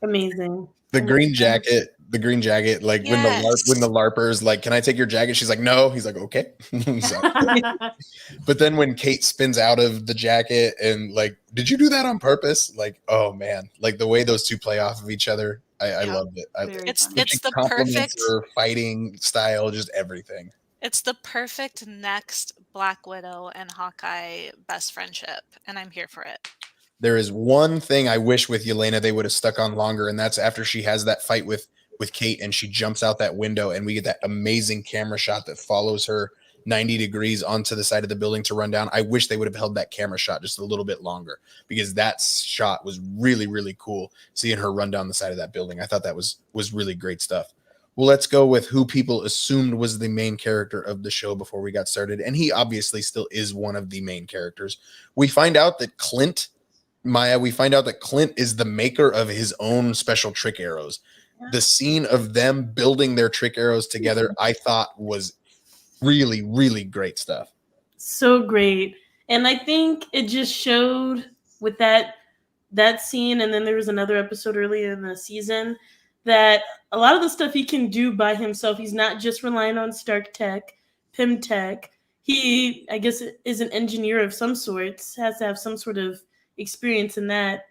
Amazing. The green jacket, like when the LARPer's like, "Can I take your jacket?" She's like, "No." He's like, "Okay." So, but then when Kate spins out of the jacket and like, "Did you do that on purpose?" Like, oh man, like the way those two play off of each other, I loved it. It's the perfect her fighting style, just everything. It's the perfect next Black Widow and Hawkeye best friendship, and I'm here for it. There is one thing I wish with Yelena they would have stuck on longer, and that's after she has that fight with Kate and she jumps out that window and we get that amazing camera shot that follows her 90 degrees onto the side of the building to run down. I wish they would have held that camera shot just a little bit longer, because that shot was really, really cool, seeing her run down the side of that building. I thought that was really great stuff. Well, let's go with who people assumed was the main character of the show before we got started, and he obviously still is one of the main characters. We find out that Clint is the maker of his own special trick arrows. The scene of them building their trick arrows together, I thought was really, really great stuff. So great. And I think it just showed with that scene, and then there was another episode earlier in the season, that a lot of the stuff he can do by himself. He's not just relying on Stark Tech, Pym Tech. He, I guess, is an engineer of some sorts, has to have some sort of experience in that.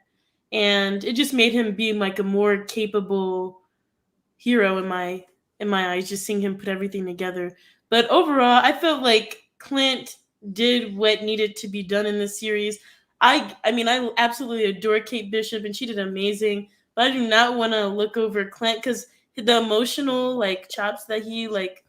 And it just made him be like a more capable hero in my eyes, just seeing him put everything together. But overall, I felt like Clint did what needed to be done in this series. I mean, I absolutely adore Kate Bishop, and she did amazing. But I do not want to look over Clint, because the emotional like chops that he like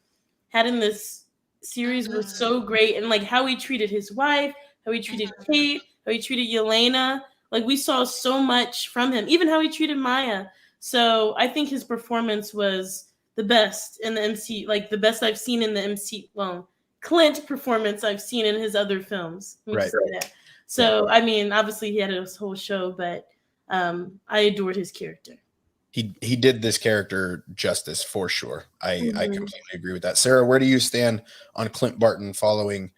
had in this series were so great, and like how he treated his wife, how he treated Kate, how he treated Yelena. Like, we saw so much from him, even how he treated Maya. So I think his performance was the best in the MC, like the best I've seen in the MC. Well, Clint performance I've seen in his other films. Right. So, I mean, obviously he had his whole show, but I adored his character. He did this character justice for sure. I completely agree with that. Sarah, where do you stand on Clint Barton following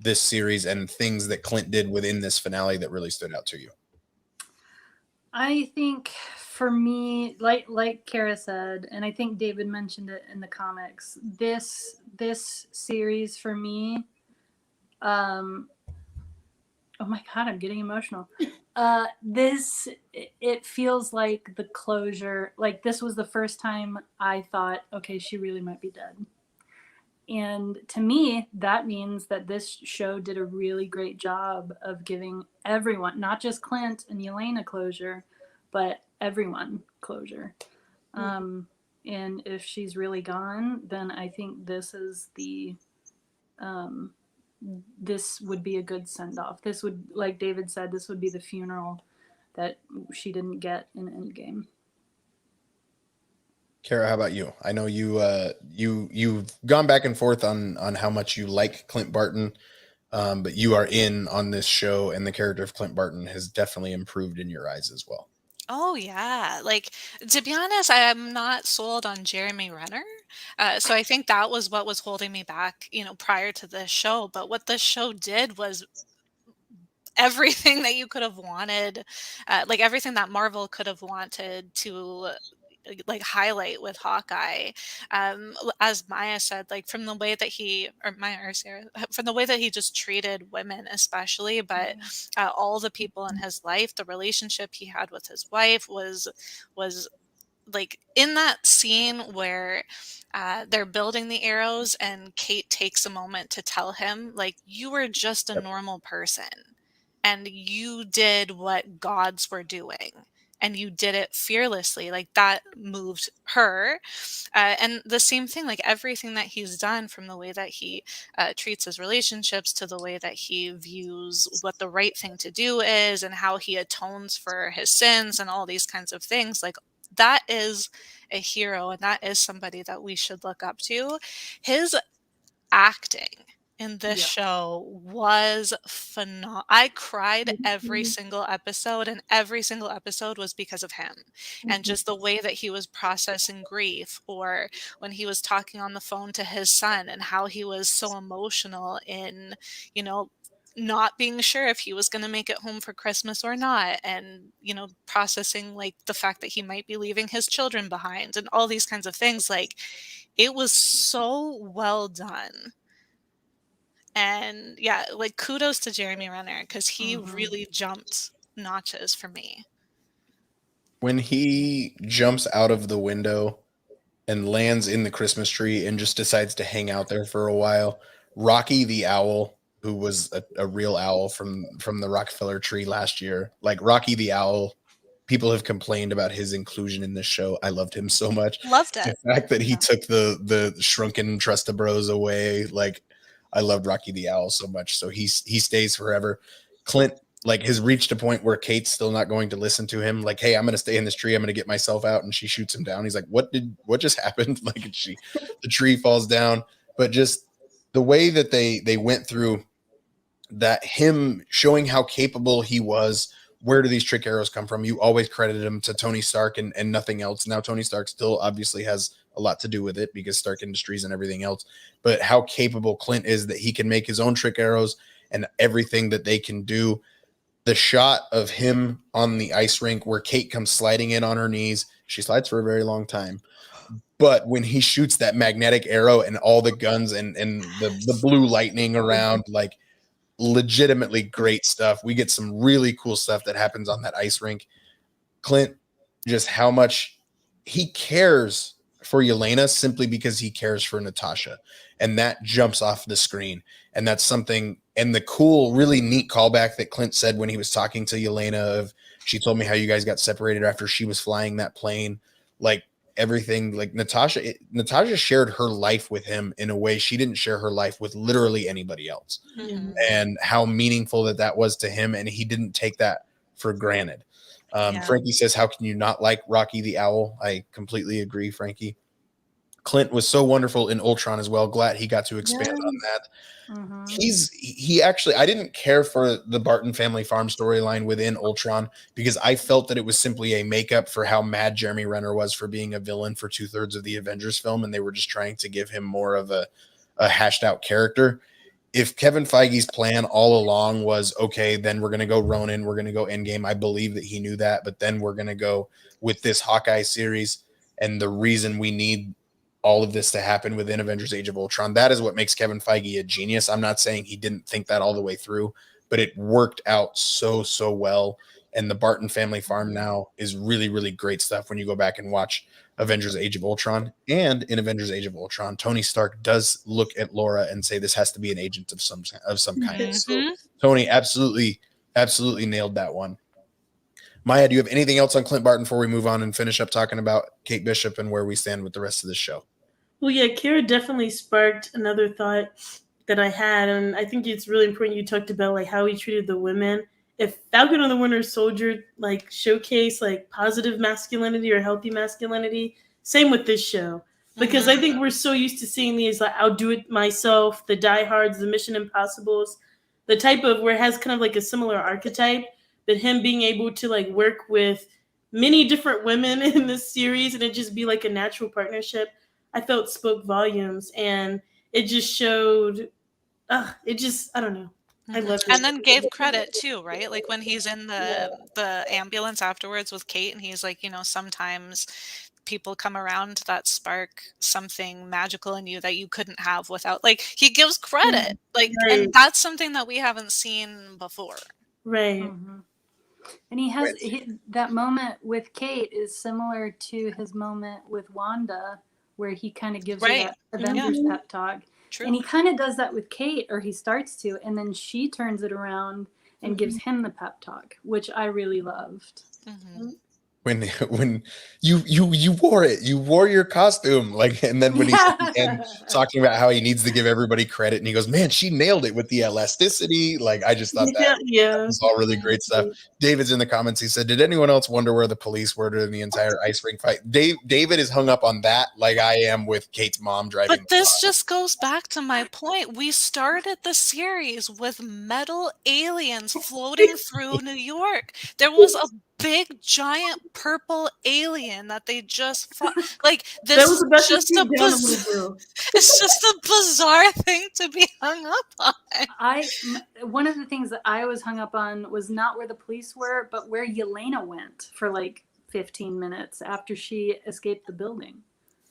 this series and things that Clint did within this finale that really stood out to you? I think for me, like Cara said, and I think David mentioned it in the comics, this series for me, oh my God, I'm getting emotional. It feels like the closure, like this was the first time I thought, okay, she really might be dead. And to me, that means that this show did a really great job of giving everyone, not just Clint and Yelena, closure, but everyone closure. And if she's really gone, then I think this is this would be a good send-off. This would, like David said, this would be the funeral that she didn't get in Endgame. Cara, how about you? I know you've gone back and forth on how much you like Clint Barton. But you are in on this show, and the character of Clint Barton has definitely improved in your eyes as well. Oh yeah, like to be honest, I am not sold on Jeremy Renner. So I think that was what was holding me back, prior to this show. But what this show did was everything that you could have wanted, like everything that Marvel could have wanted to like highlight with Hawkeye. As Maya said, like from the way that he or Maya or Sarah, from the way that he just treated women, especially, but all the people in his life, the relationship he had with his wife was like in that scene where they're building the arrows and Kate takes a moment to tell him, like, you were just a normal person and you did what gods were doing and you did it fearlessly. Like that moved her. And the same thing, like everything that he's done, from the way that he treats his relationships to the way that he views what the right thing to do is and how he atones for his sins and all these kinds of things, like that is a hero and that is somebody that we should look up to. His acting in this show was phenomenal. I cried every single episode, and every single episode was because of him and just the way that he was processing grief, or when he was talking on the phone to his son and how he was so emotional in, not being sure if he was going to make it home for Christmas or not, and processing like the fact that he might be leaving his children behind and all these kinds of things. Like it was so well done. And yeah, like kudos to Jeremy Renner because he really jumped notches for me. When he jumps out of the window and lands in the Christmas tree and just decides to hang out there for a while, Rocky the owl, who was a real owl from the Rockefeller tree last year, like Rocky the owl, people have complained about his inclusion in this show. I loved him so much. Loved The it. fact that he took the shrunken Trustabros away, like I loved Rocky the owl so much. So he stays forever. Clint like has reached a point where Kate's still not going to listen to him. Like, hey, I'm going to stay in this tree. I'm going to get myself out. And she shoots him down. He's like, what just happened? Like the tree falls down. But just the way that they went through that, him showing how capable he was. Where do these trick arrows come from? You always credited him to Tony Stark and nothing else. Now Tony Stark still obviously has a lot to do with it because Stark Industries and everything else. But how capable Clint is that he can make his own trick arrows and everything that they can do. The shot of him on the ice rink where Kate comes sliding in on her knees. She slides for a very long time. But when he shoots that magnetic arrow and all the guns and the blue lightning around, like legitimately great stuff. We get some really cool stuff that happens on that ice rink. Clint, just how much he cares for Yelena simply because he cares for Natasha. And that jumps off the screen. And that's something, and the cool, really neat callback that Clint said when he was talking to Yelena of, she told me how you guys got separated after she was flying that plane. Like everything, like Natasha shared her life with him in a way she didn't share her life with literally anybody else. Mhm. And how meaningful that was to him. And he didn't take that for granted. Yeah. Frankie says, how can you not like Rocky the Owl? I completely agree, Frankie. Clint was so wonderful in Ultron as well. Glad he got to expand on that. He actually, I didn't care for the Barton family farm storyline within Ultron because I felt that it was simply a makeup for how mad Jeremy Renner was for being a villain for 2/3 of the Avengers film. And they were just trying to give him more of a hashed out character. If Kevin Feige's plan all along was, okay, then we're going to go Ronin, we're going to go Endgame. I believe that he knew that, but then we're going to go with this Hawkeye series. And the reason we need all of this to happen within Avengers Age of Ultron, that is what makes Kevin Feige a genius. I'm not saying he didn't think that all the way through, but it worked out so well. And the Barton family farm now is really, really great stuff when you go back and watch Avengers Age of Ultron. And in Avengers Age of Ultron, Tony Stark does look at Laura and say, this has to be an agent of some kind. So Tony absolutely nailed that one. Maya, do you have anything else on Clint Barton before we move on and finish up talking about Kate Bishop and where we stand with the rest of the show? Well, yeah, Cara definitely sparked another thought that I had, and I think it's really important you talked about like how he treated the women. If Falcon and the Winter Soldier like showcase like positive masculinity or healthy masculinity, same with this show. Because I think we're so used to seeing these like I'll do it myself, the diehards, the Mission Impossibles. the type of where it has kind of like a similar archetype, but him being able to like work with many different women in this series and it just be like a natural partnership, I felt spoke volumes, and it just showed. It just, I don't know. I love it. And then gave credit too, right? Like when he's in Yeah. the ambulance afterwards with Kate, and he's like, sometimes people come around that spark something magical in you that you couldn't have without. Like he gives credit, like, Right. and that's something that we haven't seen before. Right. Mhm. And he has that moment with Kate is similar to his moment with Wanda, where he kind of gives her Right. that Avengers Mhm. pep talk. True. And he kind of does that with Kate, or he starts to, and then she turns it around and gives him the pep talk, which I really loved. Mhm. When you wore it, you wore your costume, like, and then when he's at the end talking about how he needs to give everybody credit, and he goes, "Man, she nailed it with the elasticity." Like, I just thought that was all really great stuff. David's in the comments. He said, "Did anyone else wonder where the police were during the entire ice rink fight?" David is hung up on that, like I am with Kate's mom driving. But this just goes back to my point. We started the series with metal aliens floating through New York. There was a big giant purple alien that they just fought. Like, this That was is about to just shoot a down a little girl. it's just a bizarre thing to be hung up on. One of the things that I was hung up on was not where the police were, but where Yelena went for like 15 minutes after she escaped the building.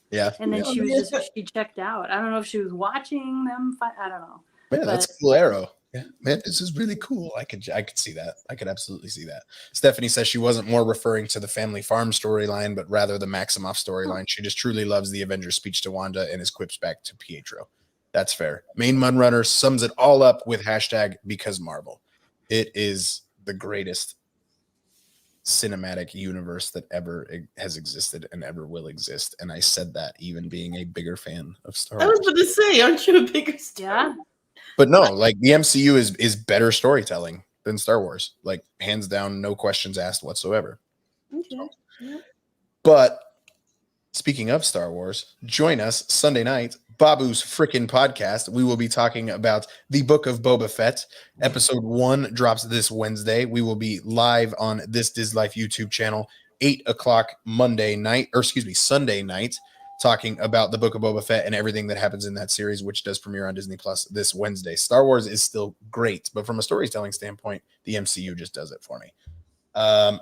Yeah. And then she was she checked out. I don't know if she was watching them fight. I don't know. Man, that's a cool arrow. Yeah, man, this is really cool. I could see that. I could absolutely see that. Stephanie says she wasn't more referring to the family farm storyline, but rather the Maximoff storyline. She just truly loves the Avengers speech to Wanda and his quips back to Pietro. That's fair. Main Mudrunner sums it all up with hashtag because Marvel. It is the greatest cinematic universe that ever has existed and ever will exist. And I said that even being a bigger fan of Star Wars. I was about to say, aren't you a bigger star? Yeah. But no, like the MCU is better storytelling than Star Wars. Like hands down, no questions asked whatsoever. Okay. Yeah. But speaking of Star Wars, join us Sunday night, Babu's Frickin' Podcast. We will be talking about the Book of Boba Fett. Episode 1 drops this Wednesday. We will be live on This Diz Life YouTube channel, 8 o'clock Sunday night, talking about the Book of Boba Fett and everything that happens in that series, which does premiere on Disney Plus this Wednesday. Star Wars is still great, but from a storytelling standpoint, the MCU just does it for me.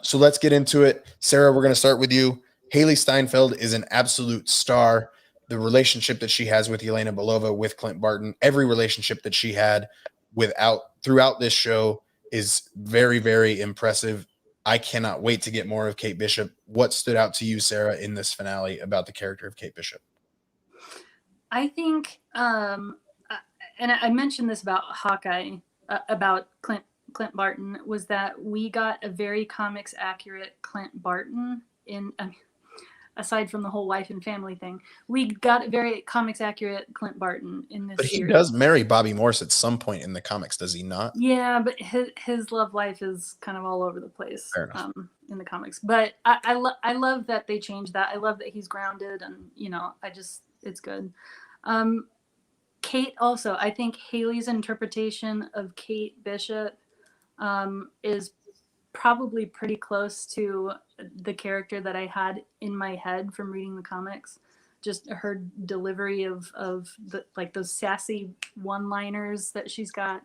So let's get into it. Sarah, we're going to start with you. Haley Steinfeld is an absolute star. The relationship that she has with Yelena Belova, with Clint Barton, every relationship that she had throughout this show is very, very impressive. I cannot wait to get more of Kate Bishop. What stood out to you, Sarah, in this finale about the character of Kate Bishop? I think, and I mentioned this about Hawkeye, about Clint Barton, was that we got a very comics accurate Clint Barton aside from the whole wife and family thing, we got a very comics accurate Clint Barton in this But he series. does marry Bobby Morse at some point in the comics, does he not? Yeah, but his love life is kind of all over the place in the comics. But I love that they changed that. I love that he's grounded, and it's good. Kate also, I think Haley's interpretation of Kate Bishop is probably pretty close to the character that I had in my head from reading the comics. Just her delivery of the, like, those sassy one-liners that she's got,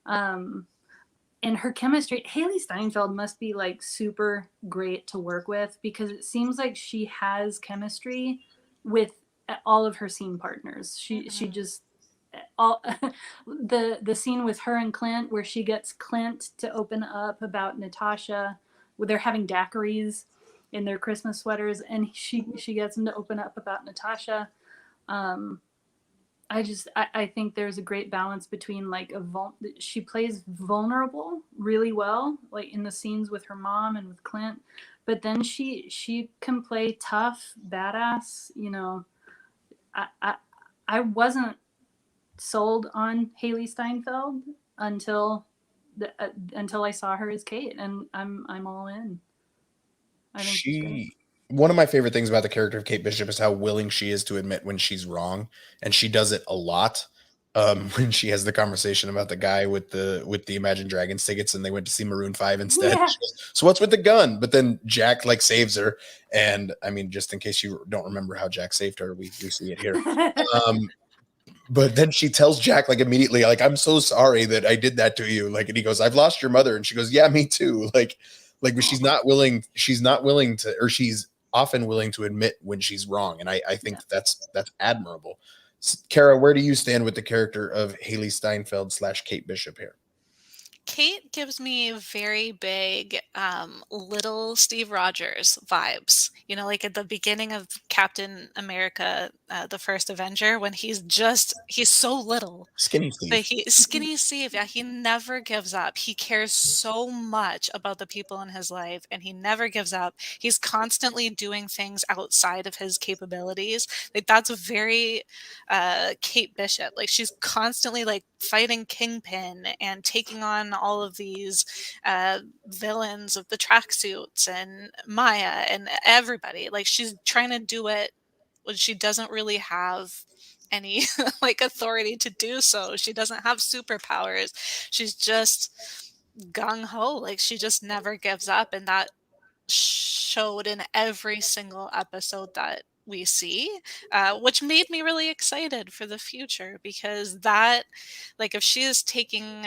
and her chemistry. Haley Steinfeld must be like super great to work with, because it seems like she has chemistry with all of her scene partners. She just the scene with her and Clint, where she gets Clint to open up about Natasha, where they're having daiquiris in their Christmas sweaters, and she gets him to open up about Natasha. I think there's a great balance between, like, she plays vulnerable really well, like in the scenes with her mom and with Clint, but then she can play tough, badass. I wasn't sold on Haley Steinfeld until I saw her as Kate, and I'm all in. I think one of my favorite things about the character of Kate Bishop is how willing she is to admit when she's wrong, and she does it a lot. when she has the conversation about the guy with the Imagine Dragons tickets, and they went to see Maroon 5 instead. Yeah. She goes, so what's with the gun? But then Jack like saves her, and I mean, just in case you don't remember how Jack saved her, we see it here. But then she tells Jack like immediately, like, I'm so sorry that I did that to you. Like, and he goes, I've lost your mother. And she goes, yeah, me too. Like, but she's not willing to, or she's often willing to admit when she's wrong. And I think that's admirable. Cara, where do you stand with the character of Haley Steinfeld / Kate Bishop here? Kate gives me very big little Steve Rogers vibes. You know, like at the beginning of Captain America, the first Avenger, when he's so little. Skinny But Steve. skinny Steve, yeah, he never gives up. He cares so much about the people in his life, and he never gives up. He's constantly doing things outside of his capabilities. Like that's very Kate Bishop. Like she's constantly like fighting Kingpin and taking on all of these villains of the tracksuits and Maya and everybody. Like she's trying to do it when she doesn't really have any like authority to do so. She doesn't have superpowers. She's just gung ho. Like she just never gives up, and that showed in every single episode that we see, which made me really excited for the future because that, like, if she is taking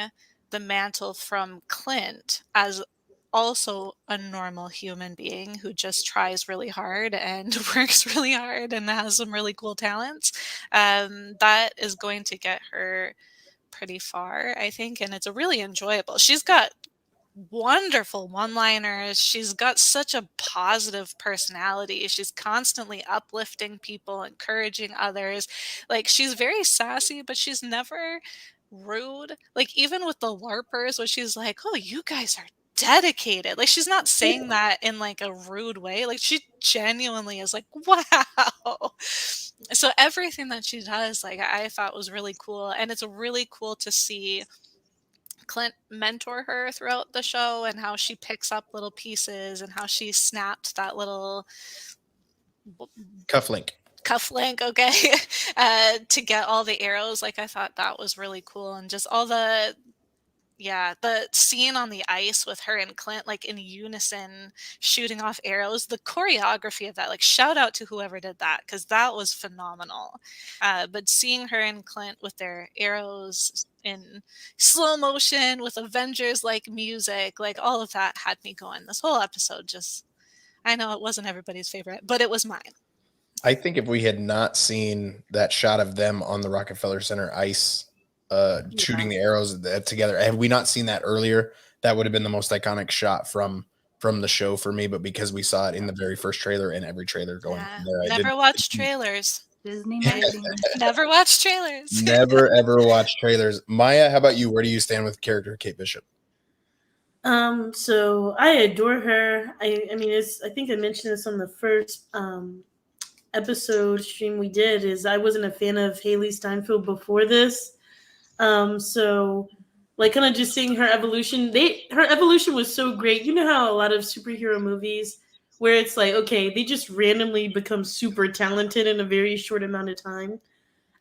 the mantle from Clint as also a normal human being who just tries really hard and works really hard and has some really cool talents, that is going to get her pretty far, I think. And it's a really enjoyable. She's got wonderful one-liners. She's got such a positive personality. She's constantly uplifting people, encouraging others. Like she's very sassy, but she's never rude. Like even with the LARPers, where she's like, "Oh, you guys are dedicated." Like she's not saying that in like a rude way. Like she genuinely is like, "Wow." So everything that she does, like I thought was really cool, and it's really cool to see Clint mentor her throughout the show and how she picks up little pieces and how she snapped that little Cufflink. Okay, to get all the arrows. Like I thought that was really cool, and just all the scene on the ice with her and Clint like in unison shooting off arrows, the choreography of that, like shout out to whoever did that because that was phenomenal. But seeing her and Clint with their arrows in slow motion with Avengers like music, like all of that had me going. This whole episode just, I know it wasn't everybody's favorite, but it was mine. I think if we had not seen that shot of them on the Rockefeller Center ice shooting the arrows together, had we not seen that earlier, that would have been the most iconic shot from the show for me. But because we saw it in the very first trailer and every trailer going from there, never watched trailers. Disney magazine. Never watched trailers. Never ever watched trailers. Maya, how about you? Where do you stand with the character Kate Bishop? So I adore her. I mean, I think I mentioned this on the first episode stream we did. Is I wasn't a fan of Haley Steinfeld before this. So like kind of just seeing her evolution, her evolution was so great. You know how a lot of superhero movies where it's like, okay, they just randomly become super talented in a very short amount of time.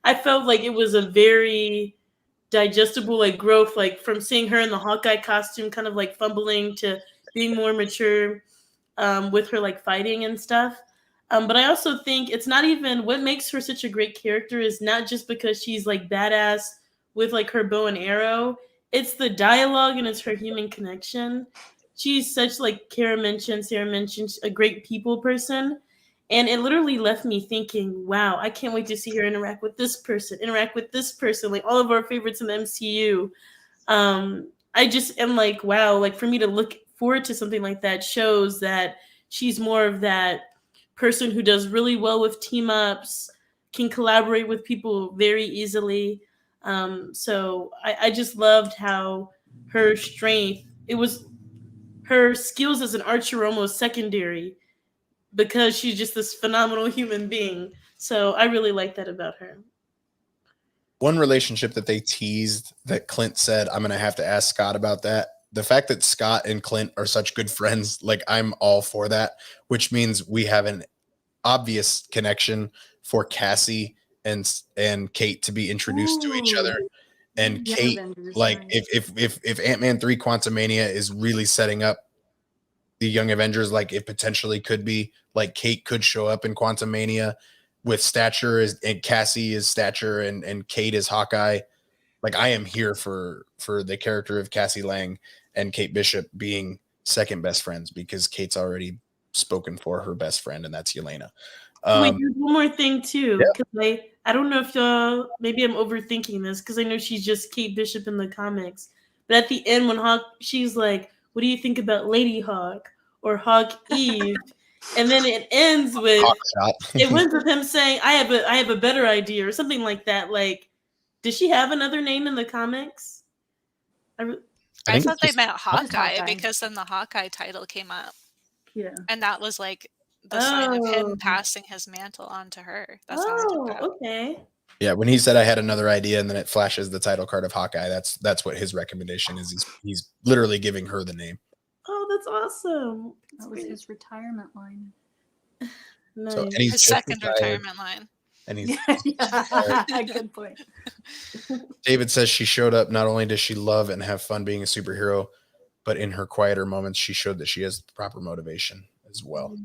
I felt like it was a very digestible like growth, like from seeing her in the Hawkeye costume, kind of like fumbling to being more mature with her like fighting and stuff. But I also think it's not even what makes her such a great character is not just because she's like badass with like her bow and arrow. It's the dialogue and it's her human connection. She's such, like Sarah mentioned, a great people person. And it literally left me thinking, wow, I can't wait to see her interact with this person, like all of our favorites in the MCU. I just am like, wow, like for me to look forward to something like that shows that she's more of that person who does really well with team ups, can collaborate with people very easily. So I just loved how her strength, it was her skills as an archer were almost secondary because she's just this phenomenal human being. So I really like that about her. One relationship that they teased that Clint said, I'm going to have to ask Scott about that. The fact that Scott and Clint are such good friends, like I'm all for that, which means we have an obvious connection for Cassie and Kate to be introduced to each other. And Young Kate, Avengers, like right. if Ant-Man 3 Quantumania is really setting up the Young Avengers, like it potentially could be, like Kate could show up in Quantumania with Stature and Cassie is Stature and Kate is Hawkeye. Like I am here for the character of Cassie Lang and Kate Bishop being second best friends, because Kate's already spoken for her best friend, and that's Yelena. Wait, there's one more thing too, because I don't know if y'all, maybe I'm overthinking this, because I know she's just Kate Bishop in the comics, but at the end when she's like, "What do you think about Lady Hawk or Hawk Eve?" and then it ends with him saying, "I have a better idea" or something like that. Like, does she have another name in the comics? I thought they meant Hawkeye. Hawkeye, because then the Hawkeye title came up. Yeah. And that was like the sign of him passing his mantle on to her. That's how I took that. Okay. Yeah, when he said I had another idea and then it flashes the title card of Hawkeye, that's what his recommendation is. He's literally giving her the name. Oh, that's awesome. That was his retirement line. Nice. So, and he's His second retirement line. And he's good point. David says she showed up. Not only does she love and have fun being a superhero, but in her quieter moments, she showed that she has proper motivation as well.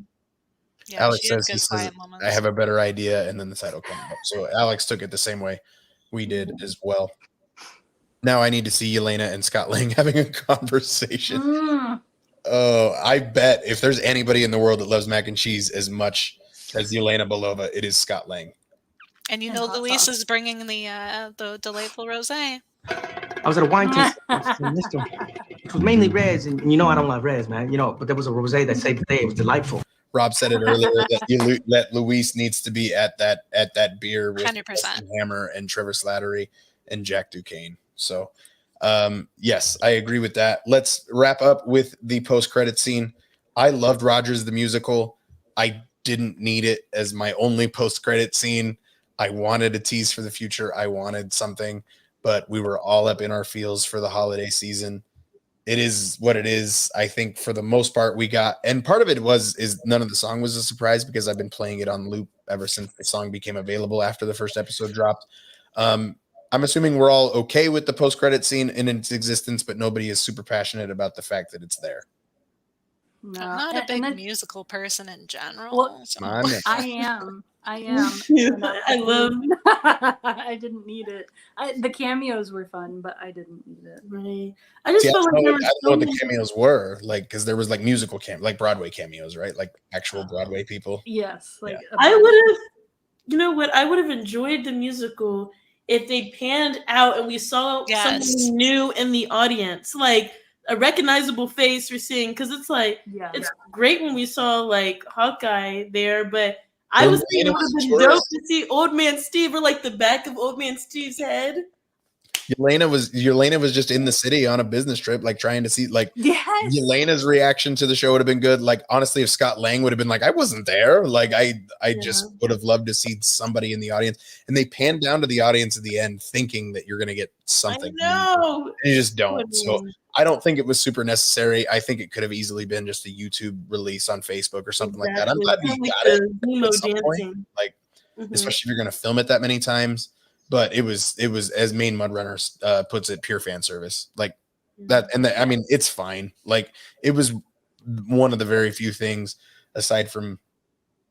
Yeah, Alex says, I have a better idea, and then the title comes up. So Alex took it the same way we did as well. Now I need to see Yelena and Scott Lang having a conversation. Oh, I bet if there's anybody in the world that loves mac and cheese as much as Yelena Belova, it is Scott Lang. And you know Luis is bringing the delightful rosé. I was at a wine tasting. It was mainly reds, and you know I don't like reds, man. You know, but there was a rosé that saved the day. It was delightful. Rob said it earlier that Luis needs to be at that beer with 100%. Hammer and Trevor Slattery and Jack Duquesne. So, yes, I agree with that. Let's wrap up with the post-credit scene. I loved Rogers the musical. I didn't need it as my only post-credit scene. I wanted a tease for the future. I wanted something, but we were all up in our feels for the holiday season. It is what it is. I think for the most part we got, and part of it is none of the song was a surprise because I've been playing it on loop ever since the song became available after the first episode dropped. I'm assuming we're all okay with the post-credit scene in its existence, but nobody is super passionate about the fact that it's there. No, I'm not a big musical person in general. Well, so. I am. I love. I didn't need it. The cameos were fun, but I didn't need it. Right. I just felt like there was I don't know what the cameos were, like, because there was like musical like Broadway cameos, right? Like actual Broadway people. Yes, like I would have. You know what? I would have enjoyed the musical if they panned out and we saw something new in the audience, like a recognizable face we're seeing. Because it's like it's great when we saw like Hawkeye there, but I was thinking it would have been dope to see Old Man Steve or like the back of Old Man Steve's head. Yelena was just in the city on a business trip, like trying to see, like, Yelena's reaction to the show would have been good. Like, honestly, if Scott Lang would have been like, I wasn't there, like, I just would have loved to see somebody in the audience. And they panned down to the audience at the end, thinking that you're going to get something. No, and you just don't. So I don't think it was super necessary. I think it could have easily been just a YouTube release on Facebook or something like that. I'm glad we got it at some point, like, especially if you're going to film it that many times. But it was as Main Mudrunner puts it, pure fan service, like that. And I mean, it's fine. Like, it was one of the very few things aside from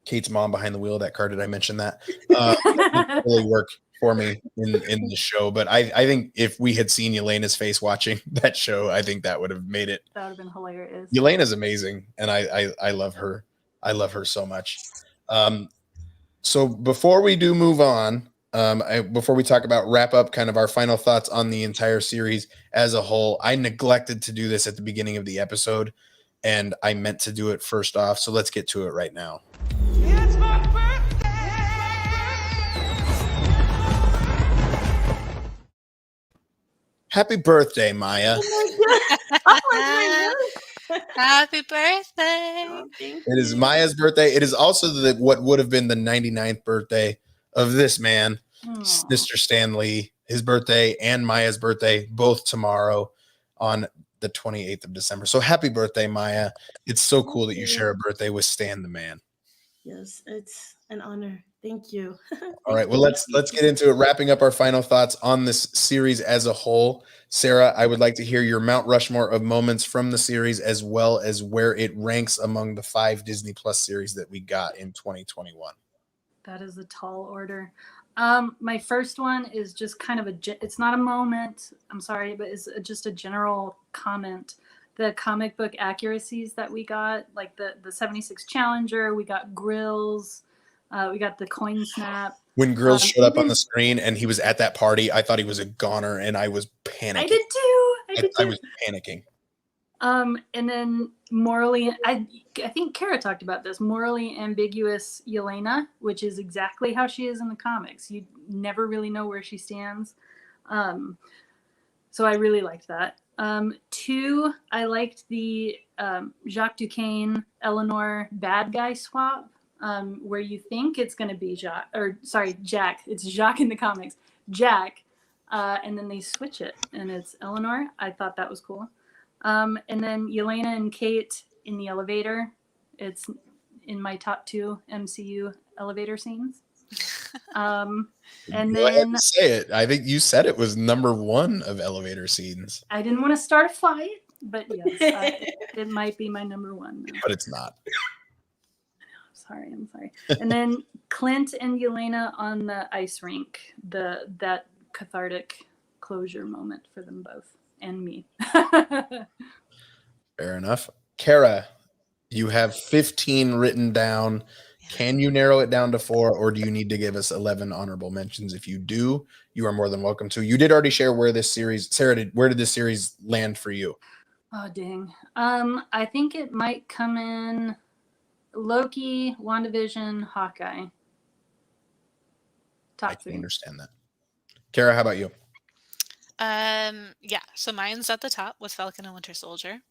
Kate's mom behind the wheel. That car, did I mention that? Didn't really work for me in the show. But I think if we had seen Yelena's face watching that show, I think that would have made it. That would have been hilarious. Yelena's amazing, and I love her. I love her so much. So before we do move on. Before we talk about wrap up kind of our final thoughts on the entire series as a whole, I neglected to do this at the beginning of the episode, and I meant to do it first off. So let's get to it right now. It's my birthday. Happy birthday, Maya. Happy birthday. It is Maya's birthday. It is also what would have been the 99th birthday of this man, Mr. Stan Lee. His birthday and Maya's birthday, both tomorrow on the 28th of December. So happy birthday, Maya. It's so cool that you share a birthday with Stan the man. Yes, it's an honor. Thank you. All right. Well, let's get into it. Wrapping up our final thoughts on this series as a whole. Sarah, I would like to hear your Mount Rushmore of moments from the series, as well as where it ranks among the 5 Disney Plus series that we got in 2021. That is a tall order. My first one is just kind of it's not a moment, I'm sorry, but it's just a general comment. The comic book accuracies that we got, like the 76 Challenger, we got Grills, we got the coin snap. When Grills showed up on the screen and he was at that party, I thought he was a goner and I was panicking. I did too. I was panicking. And then morally, I think Cara talked about this, morally ambiguous Yelena, which is exactly how she is in the comics. You never really know where she stands. So I really liked that. 2, I liked the Jacques Duquesne, Eleanor bad guy swap, where you think it's going to be Jack. It's Jacques in the comics. Jack. And then they switch it and it's Eleanor. I thought that was cool. And then Yelena and Kate in the elevator. It's in my top 2 MCU elevator scenes. And Go ahead then and say it. I think you said it was number 1 of elevator scenes. I didn't want to start a fight, but yes, it might be my number 1. Though. But it's not. I'm sorry. And then Clint and Yelena on the ice rink. That cathartic closure moment for them both and me. Fair enough. Cara, you have 15 written down. Can you narrow it down to 4, or do you need to give us 11 honorable mentions? If you do, you are more than welcome to. You did already share where this series, Sarah, where did this series land for you? Oh, dang. I think it might come in Loki, WandaVision, Hawkeye. Top 3. I can understand that. Cara, how about you? Yeah, so mine's at the top with Falcon and Winter Soldier.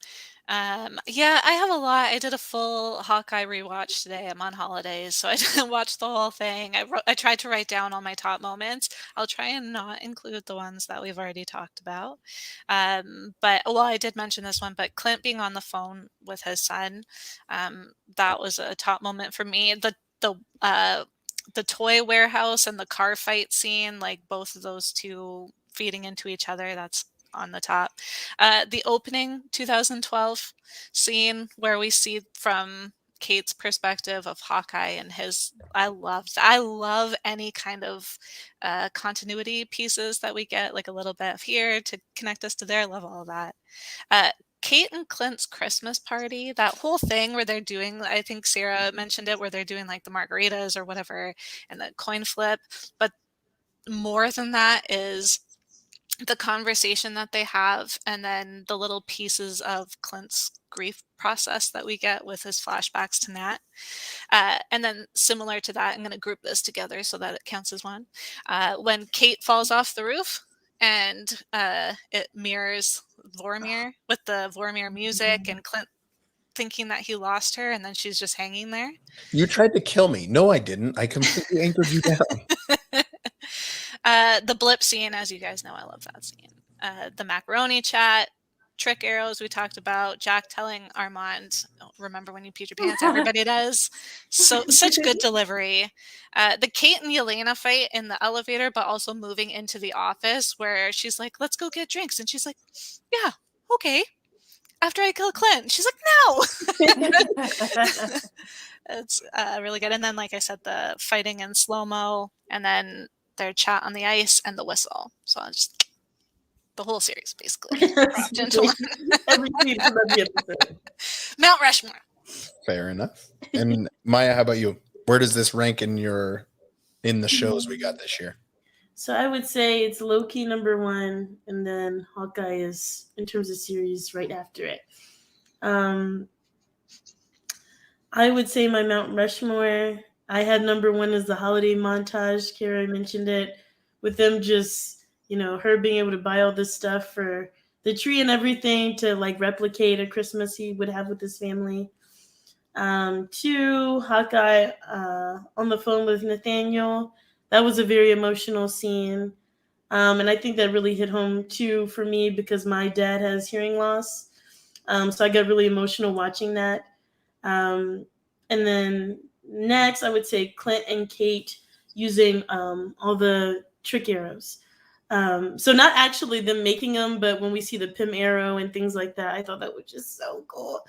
Yeah, I have a lot. I did a full Hawkeye rewatch today. I'm on holidays, so I didn't watch the whole thing. I tried to write down all my top moments. I'll try and not include the ones that we've already talked about. But well, I did mention this one, but Clint being on the phone with his son, that was a top moment for me. The toy warehouse and the car fight scene, like both of those two feeding into each other, that's on the top. The opening 2012 scene where we see from Kate's perspective of Hawkeye and his, I love any kind of continuity pieces that we get, like a little bit of here to connect us to there. I love all of that. Kate and Clint's Christmas party, that whole thing where they're doing, I think Sarah mentioned it, where they're doing like the margaritas or whatever and the coin flip. But more than that is the conversation that they have, and then the little pieces of Clint's grief process that we get with his flashbacks to Nat. And then similar to that, I'm going to group this together so that it counts as one. When Kate falls off the roof and it mirrors Vormir with the Vormir music and Clint thinking that he lost her and then she's just hanging there. You tried to kill me. No, I didn't. I completely anchored you down. The blip scene, as you guys know, I love that scene. The macaroni chat, trick arrows we talked about, Jack telling Armand, oh, remember when you peed your pants? Everybody does. So such good delivery. The Kate and Yelena fight in the elevator, but also moving into the office where she's like, let's go get drinks. And she's like, yeah, okay. After I kill Clint. She's like, no. It's really good. And then, like I said, the fighting in slow-mo, and then their chat on the ice and the whistle. So just the whole series, basically. Every scene from every episode. Mount Rushmore. Fair enough. And Maya, how about you? Where does this rank in the shows we got this year? So I would say it's Loki number 1, and then Hawkeye is, in terms of series, right after it. I would say my Mount Rushmore, I had number 1 as the holiday montage. Cara mentioned it, with them just, her being able to buy all this stuff for the tree and everything to like replicate a Christmas he would have with his family. 2, Hawkeye on the phone with Nathaniel. That was a very emotional scene. And I think that really hit home too for me because my dad has hearing loss. So I got really emotional watching that. And then next, I would say Clint and Kate using all the trick arrows. So not actually them making them, but when we see the Pym arrow and things like that, I thought that was just so cool.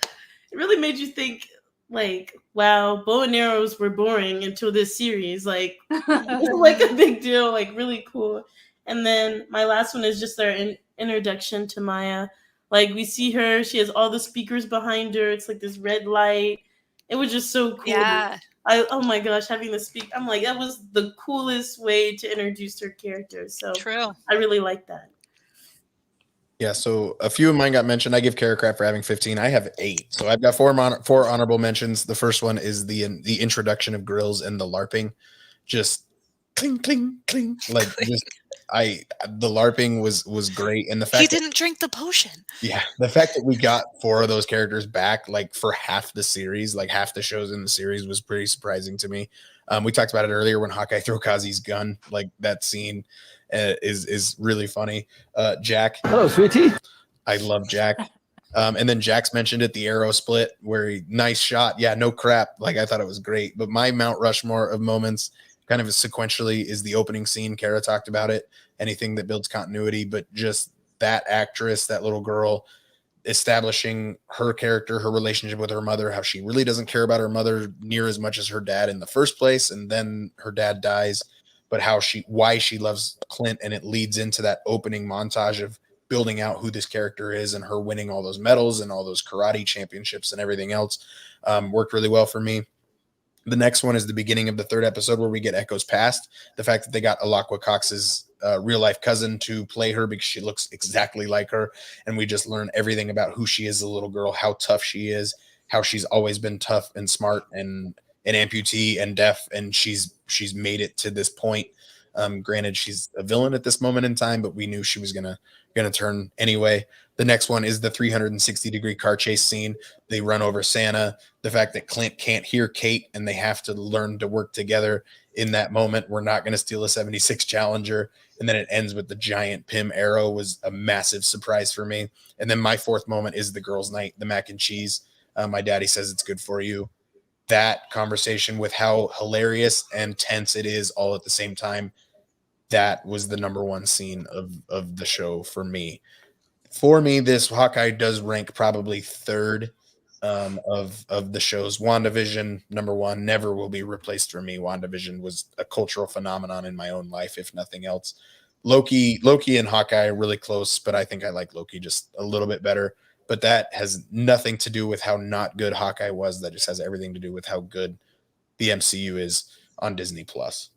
It really made you think, like, wow, bow and arrows were boring until this series. Like, it's like a big deal, like really cool. And then my last one is just their introduction to Maya. Like, we see her, she has all the speakers behind her. It's like this red light. It was just so cool. Yeah. Oh my gosh, having the speak, I'm like, that was the coolest way to introduce her character. So True. I really like that. Yeah, so a few of mine got mentioned. I give Cara crap for having 15. I have 8. So I've got four honorable mentions. The first one is the introduction of Grills and the LARPing. Just cling, cling, cling. Like, just the LARPing was great. And the fact he didn't drink the potion. Yeah, the fact that we got 4 of those characters back, like for half the series, like half the shows in the series, was pretty surprising to me. We talked about it earlier when Hawkeye threw Kazi's gun. Like, that scene is really funny. Jack, Hello, sweetie. I love Jack. And then Jack's mentioned it, the arrow split, where nice shot. Yeah, no crap. Like, I thought it was great. But my Mount Rushmore of moments, kind of sequentially, is the opening scene. Cara talked about it. Anything that builds continuity, but just that actress, that little girl, establishing her character, her relationship with her mother, how she really doesn't care about her mother near as much as her dad in the first place, and then her dad dies, but why she loves Clint, and it leads into that opening montage of building out who this character is and her winning all those medals and all those karate championships and everything else. Worked really well for me. The next one is the beginning of the 3rd episode, where we get Echo's past. The fact that they got Alakwa Cox's real life cousin to play her, because she looks exactly like her. And we just learn everything about who she is as a little girl, how tough she is, how she's always been tough and smart and an amputee and deaf. And she's made it to this point. Granted, she's a villain at this moment in time, but we knew she was gonna turn anyway. The next one is the 360-degree car chase scene. They run over Santa. The fact that Clint can't hear Kate and they have to learn to work together in that moment. We're not going to steal a 76 Challenger. And then it ends with the giant Pym arrow was a massive surprise for me. And then my 4th moment is the girls' night, the mac and cheese. My daddy says it's good for you. That conversation with how hilarious and tense it is all at the same time. That was the number 1 scene of the show for me. For me, this Hawkeye does rank probably 3rd of the shows. WandaVision, number 1, never will be replaced for me. WandaVision was a cultural phenomenon in my own life, if nothing else. Loki and Hawkeye are really close, but I think I like Loki just a little bit better. But that has nothing to do with how not good Hawkeye was. That just has everything to do with how good the MCU is on Disney Plus.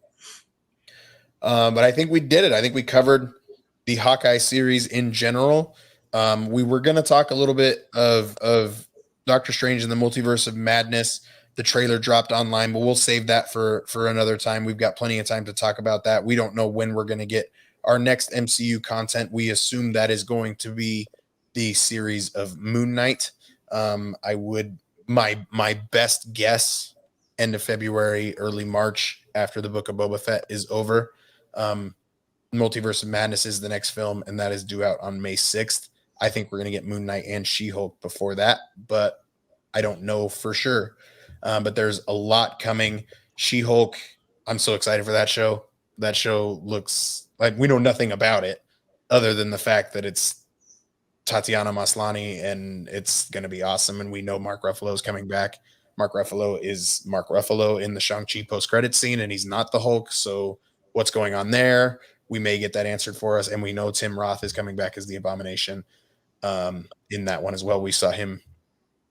But I think we did it. I think we covered the Hawkeye series in general. We were going to talk a little bit of Doctor Strange and the Multiverse of Madness. The trailer dropped online, but we'll save that for another time. We've got plenty of time to talk about that. We don't know when we're going to get our next MCU content. We assume that is going to be the series of Moon Knight. My best guess, end of February, early March, after the Book of Boba Fett is over. Multiverse of Madness is the next film, and that is due out on May 6th. I think we're going to get Moon Knight and She-Hulk before that, but I don't know for sure. But there's a lot coming. She-Hulk, I'm so excited for that show. That show looks like we know nothing about it other than the fact that it's Tatiana Maslany and it's going to be awesome. And we know Mark Ruffalo is coming back. Mark Ruffalo is Mark Ruffalo in the Shang-Chi post-credit scene, and he's not the Hulk. So what's going on there? We may get that answered for us. And we know Tim Roth is coming back as the Abomination in that one as well. We saw him,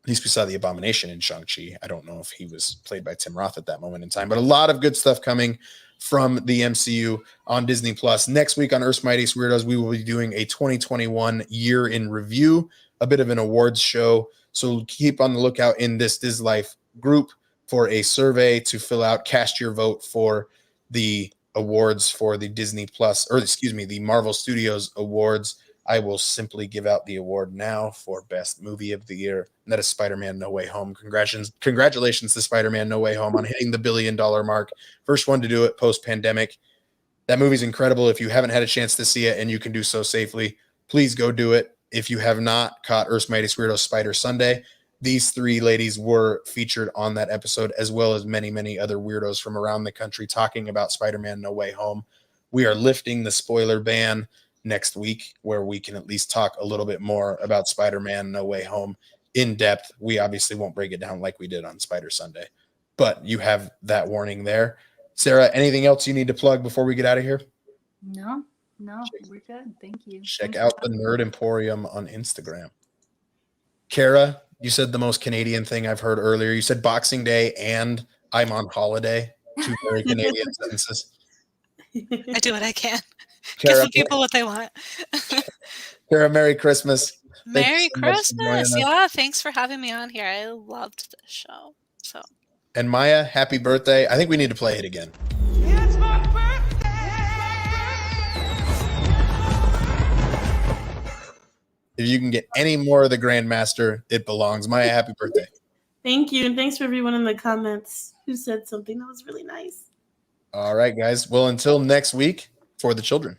at least we saw the Abomination in Shang-Chi. I don't know if he was played by Tim Roth at that moment in time, but a lot of good stuff coming from the MCU on Disney Plus. Next week on Earth's Mightiest Weirdos, we will be doing a 2021 year in review, a bit of an awards show. So keep on the lookout in this Diz Life group for a survey to fill out. Cast your vote for the awards for the Disney Plus, or excuse me, the Marvel Studios awards. I will simply give out the award now for Best Movie of the Year, and that is Spider-Man No Way Home. Congratulations to Spider-Man No Way Home on hitting the $1 billion mark. First one to do it post-pandemic. That movie's incredible. If you haven't had a chance to see it and you can do so safely, please go do it. If you have not caught Earth's Mightiest Weirdos Spider Sunday, these three ladies were featured on that episode, as well as many, many other weirdos from around the country talking about Spider-Man No Way Home. We are lifting the spoiler ban next week, where we can at least talk a little bit more about Spider-Man No Way Home in depth. We obviously won't break it down like we did on Spider Sunday, but you have that warning there. Sarah, anything else you need to plug before we get out of here? No, we're good. Thank you. Check Thanks out for the having Nerd me. Emporium on Instagram. Cara, you said the most Canadian thing I've heard earlier. You said Boxing Day and I'm on holiday. Two very Canadian sentences. I do what I can. Give Cara, the people what they want. Cara, Merry Christmas. Thank you Merry so much for joining Christmas. us. Yeah, thanks for having me on here. I loved this show. So And Maya, happy birthday. I think we need to play it again. If you can get any more of the Grandmaster, it belongs. Maya, happy birthday. Thank you. And thanks for everyone in the comments who said something that was really nice. All right, guys. Well, until next week, for the children.